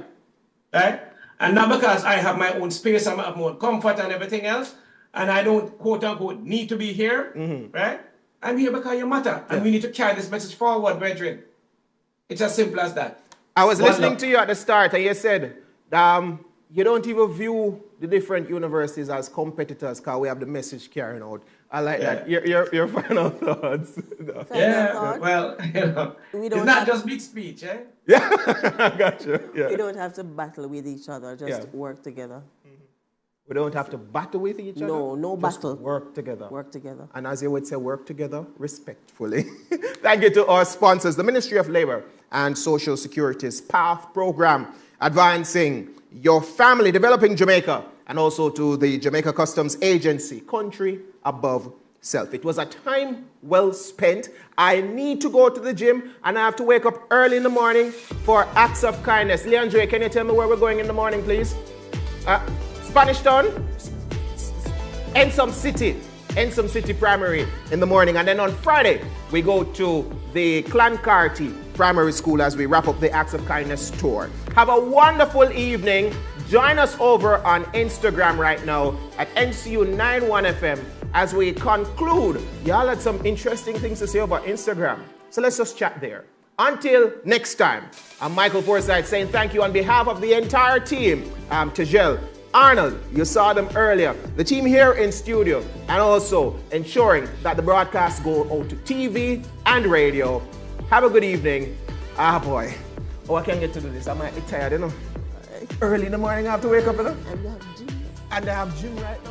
Right? And not because I have my own space, I have my own comfort and everything else, and I don't, quote unquote, need to be here. Right? I'm here because you matter, and we need to carry this message forward, brethren. It's as simple as that. I was listening to you at the start, and you said you don't even view the different universities as competitors because we have the message carrying out. I like that. Your final thoughts. Well, you know, it's not just big speech, eh? Yeah, I got you. Yeah. We don't have to battle with each other, just work together. We don't have to battle with each other? No just battle. Work together. Work together. And as you would say, work together respectfully. Thank you to our sponsors, the Ministry of Labor and Social Security's PATH program, advancing your family, developing Jamaica, and also to the Jamaica Customs Agency, country above self. It was a time well spent. I need to go to the gym, and I have to wake up early in the morning for acts of kindness. Leandre, can you tell me where we're going in the morning, please? Spanish Town, Ensom City Primary in the morning. And then on Friday, we go to the Clancarty Primary School as we wrap up the Acts of Kindness tour. Have a wonderful evening. Join us over on Instagram right now at NCU91FM as we conclude. Y'all had some interesting things to say about Instagram. So let's just chat there. Until next time, I'm Michael Forsyth saying thank you on behalf of the entire team. Tejel, Arnold, you saw them earlier. The team here in studio, and also ensuring that the broadcasts go out to TV and radio. Have a good evening. Boy. Oh, I can't get to do this. I might be tired, you know. Early in the morning, I have to wake up, you know. And I have gym right now.